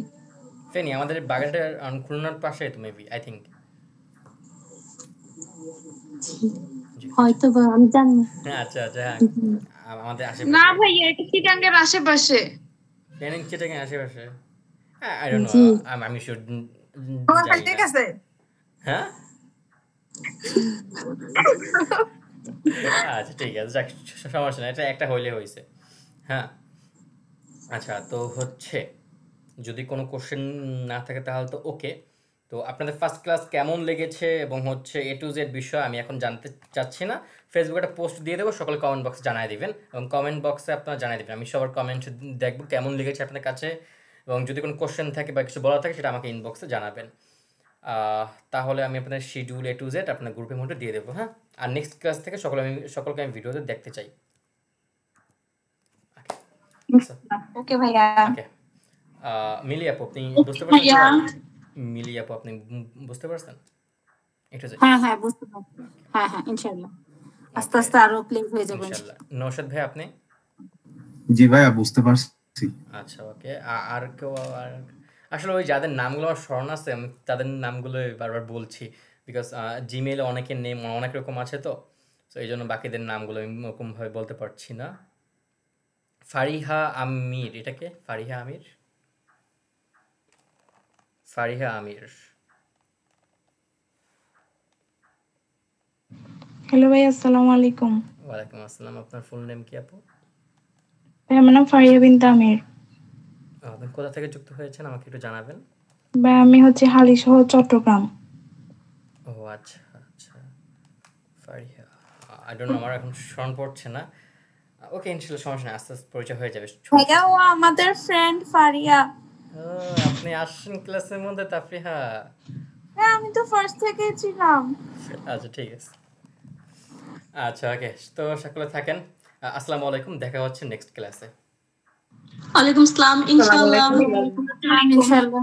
ফেনী আমাদের বাগেরহাটের খুলনার পাশে তো মেবি, আই থিংক। হয়তো বা, আমি জানি না। আচ্ছা আচ্ছা, আমাদের আশেপাশে না ভাই, এটা চিটাঙ্গের আশেপাশে। চিটাগাং আশেপাশে, আই ডোন্ট নো, আমি শিওর ঠিক আছে। হ্যাঁ আচ্ছা ঠিক আছে, যাক সমস্যা না, এটা একটা হইলে হয়েছে। হ্যাঁ আচ্ছা, তো হচ্ছে যদি কোনো কোশ্চেন না থাকে তাহলে তো ওকে। তো আপনাদের ফার্স্ট ক্লাস কেমন লেগেছে এবং হচ্ছে A to Z বিষয় আমি এখন জানতে চাচ্ছি না। ফেসবুকে একটা পোস্ট দিয়ে দেবো, সকলে কমেন্ট বক্সে জানিয়ে দিবেন এবং কমেন্ট বক্সে আপনারা জানিয়ে দেবেন, আমি সবার কমেন্ট দেখবো কেমন লেগেছে আপনার কাছে, এবং যদি কোনো কোশ্চেন থাকে বা কিছু বলা থাকে সেটা আমাকে ইনবক্সে জানাবেন। তাহলে আমি আপনার শিডিউল A to Z আপনার গ্রুপের মধ্যে দিয়ে দেবো। হ্যাঁ, আর নেক্সট ক্লাস থেকে সকলকে আমি ভিডিওতে দেখতে চাই। ওকে ভাইয়া। ওকে, মিলি আপু আপনি বুঝতে পারছেন? মিলি আপু আপনি বুঝতে পারছেন? হ্যাঁ বুঝতে পারছি। হ্যাঁ ইনশাআল্লাহ আস্তে আস্তে আরো ক্লিয়ার হয়ে যাবে ইনশাআল্লাহ। নওশাদ ভাই আপনি? জি ভাইয়া বুঝতে পারছি। আচ্ছা ওকে, আর কেউ? আর আসলে ওই যাদের নামগুলো আমার স্মরণ আছে আমি তাদের নামগুলো বারবার বলছি, বিকজ জিমেইলে অনেকের নেম অনেক রকম আছে, তো এই জন্য বাকিদের নামগুলো আমি ওরকমভাবে বলতে পারছি না। ফারিহা আমির, এটা কে? ফারিহা আমির, ফারিহা আমির। হ্যালো ভাই, আসসালামু আলাইকুম। ওয়ালাইকুম আসসালাম। আপনার ফুল নেম কি আপু? ভাই আমার নাম ফারিয়া বিনতে আমির। আপনি কোথা থেকে যুক্ত হয়েছেন আমাকে একটু জানাবেন। ভাই আমি হচ্ছে হালিশহর, চট্টগ্রাম। ও আচ্ছা আচ্ছা, ফারিহা, আই ডোন্ট নো, আমার এখন স্মরণ পড়ছে না। ওকে ইনশাআল্লাহ, সমস্যা নেই, আস্তে আস্তে পরিচয় হয়ে যাবে। ভাইয়া ও আমাদের ফ্রেন্ড ফারিয়া। আপনি আসছেন ক্লাসের মধ্যে তাফরিহা? হ্যাঁ, আমি তো ফার্স্ট থেকেই ছিলাম। আচ্ছা ঠিক আছে, আচ্ছা ওকে, তো সকলে থাকেন। আসসালামু আলাইকুম, দেখা হচ্ছে নেক্সট ক্লাসে। ওয়ালাইকুম আসসালাম, ইনশাআল্লাহ। ইনশাআল্লাহ।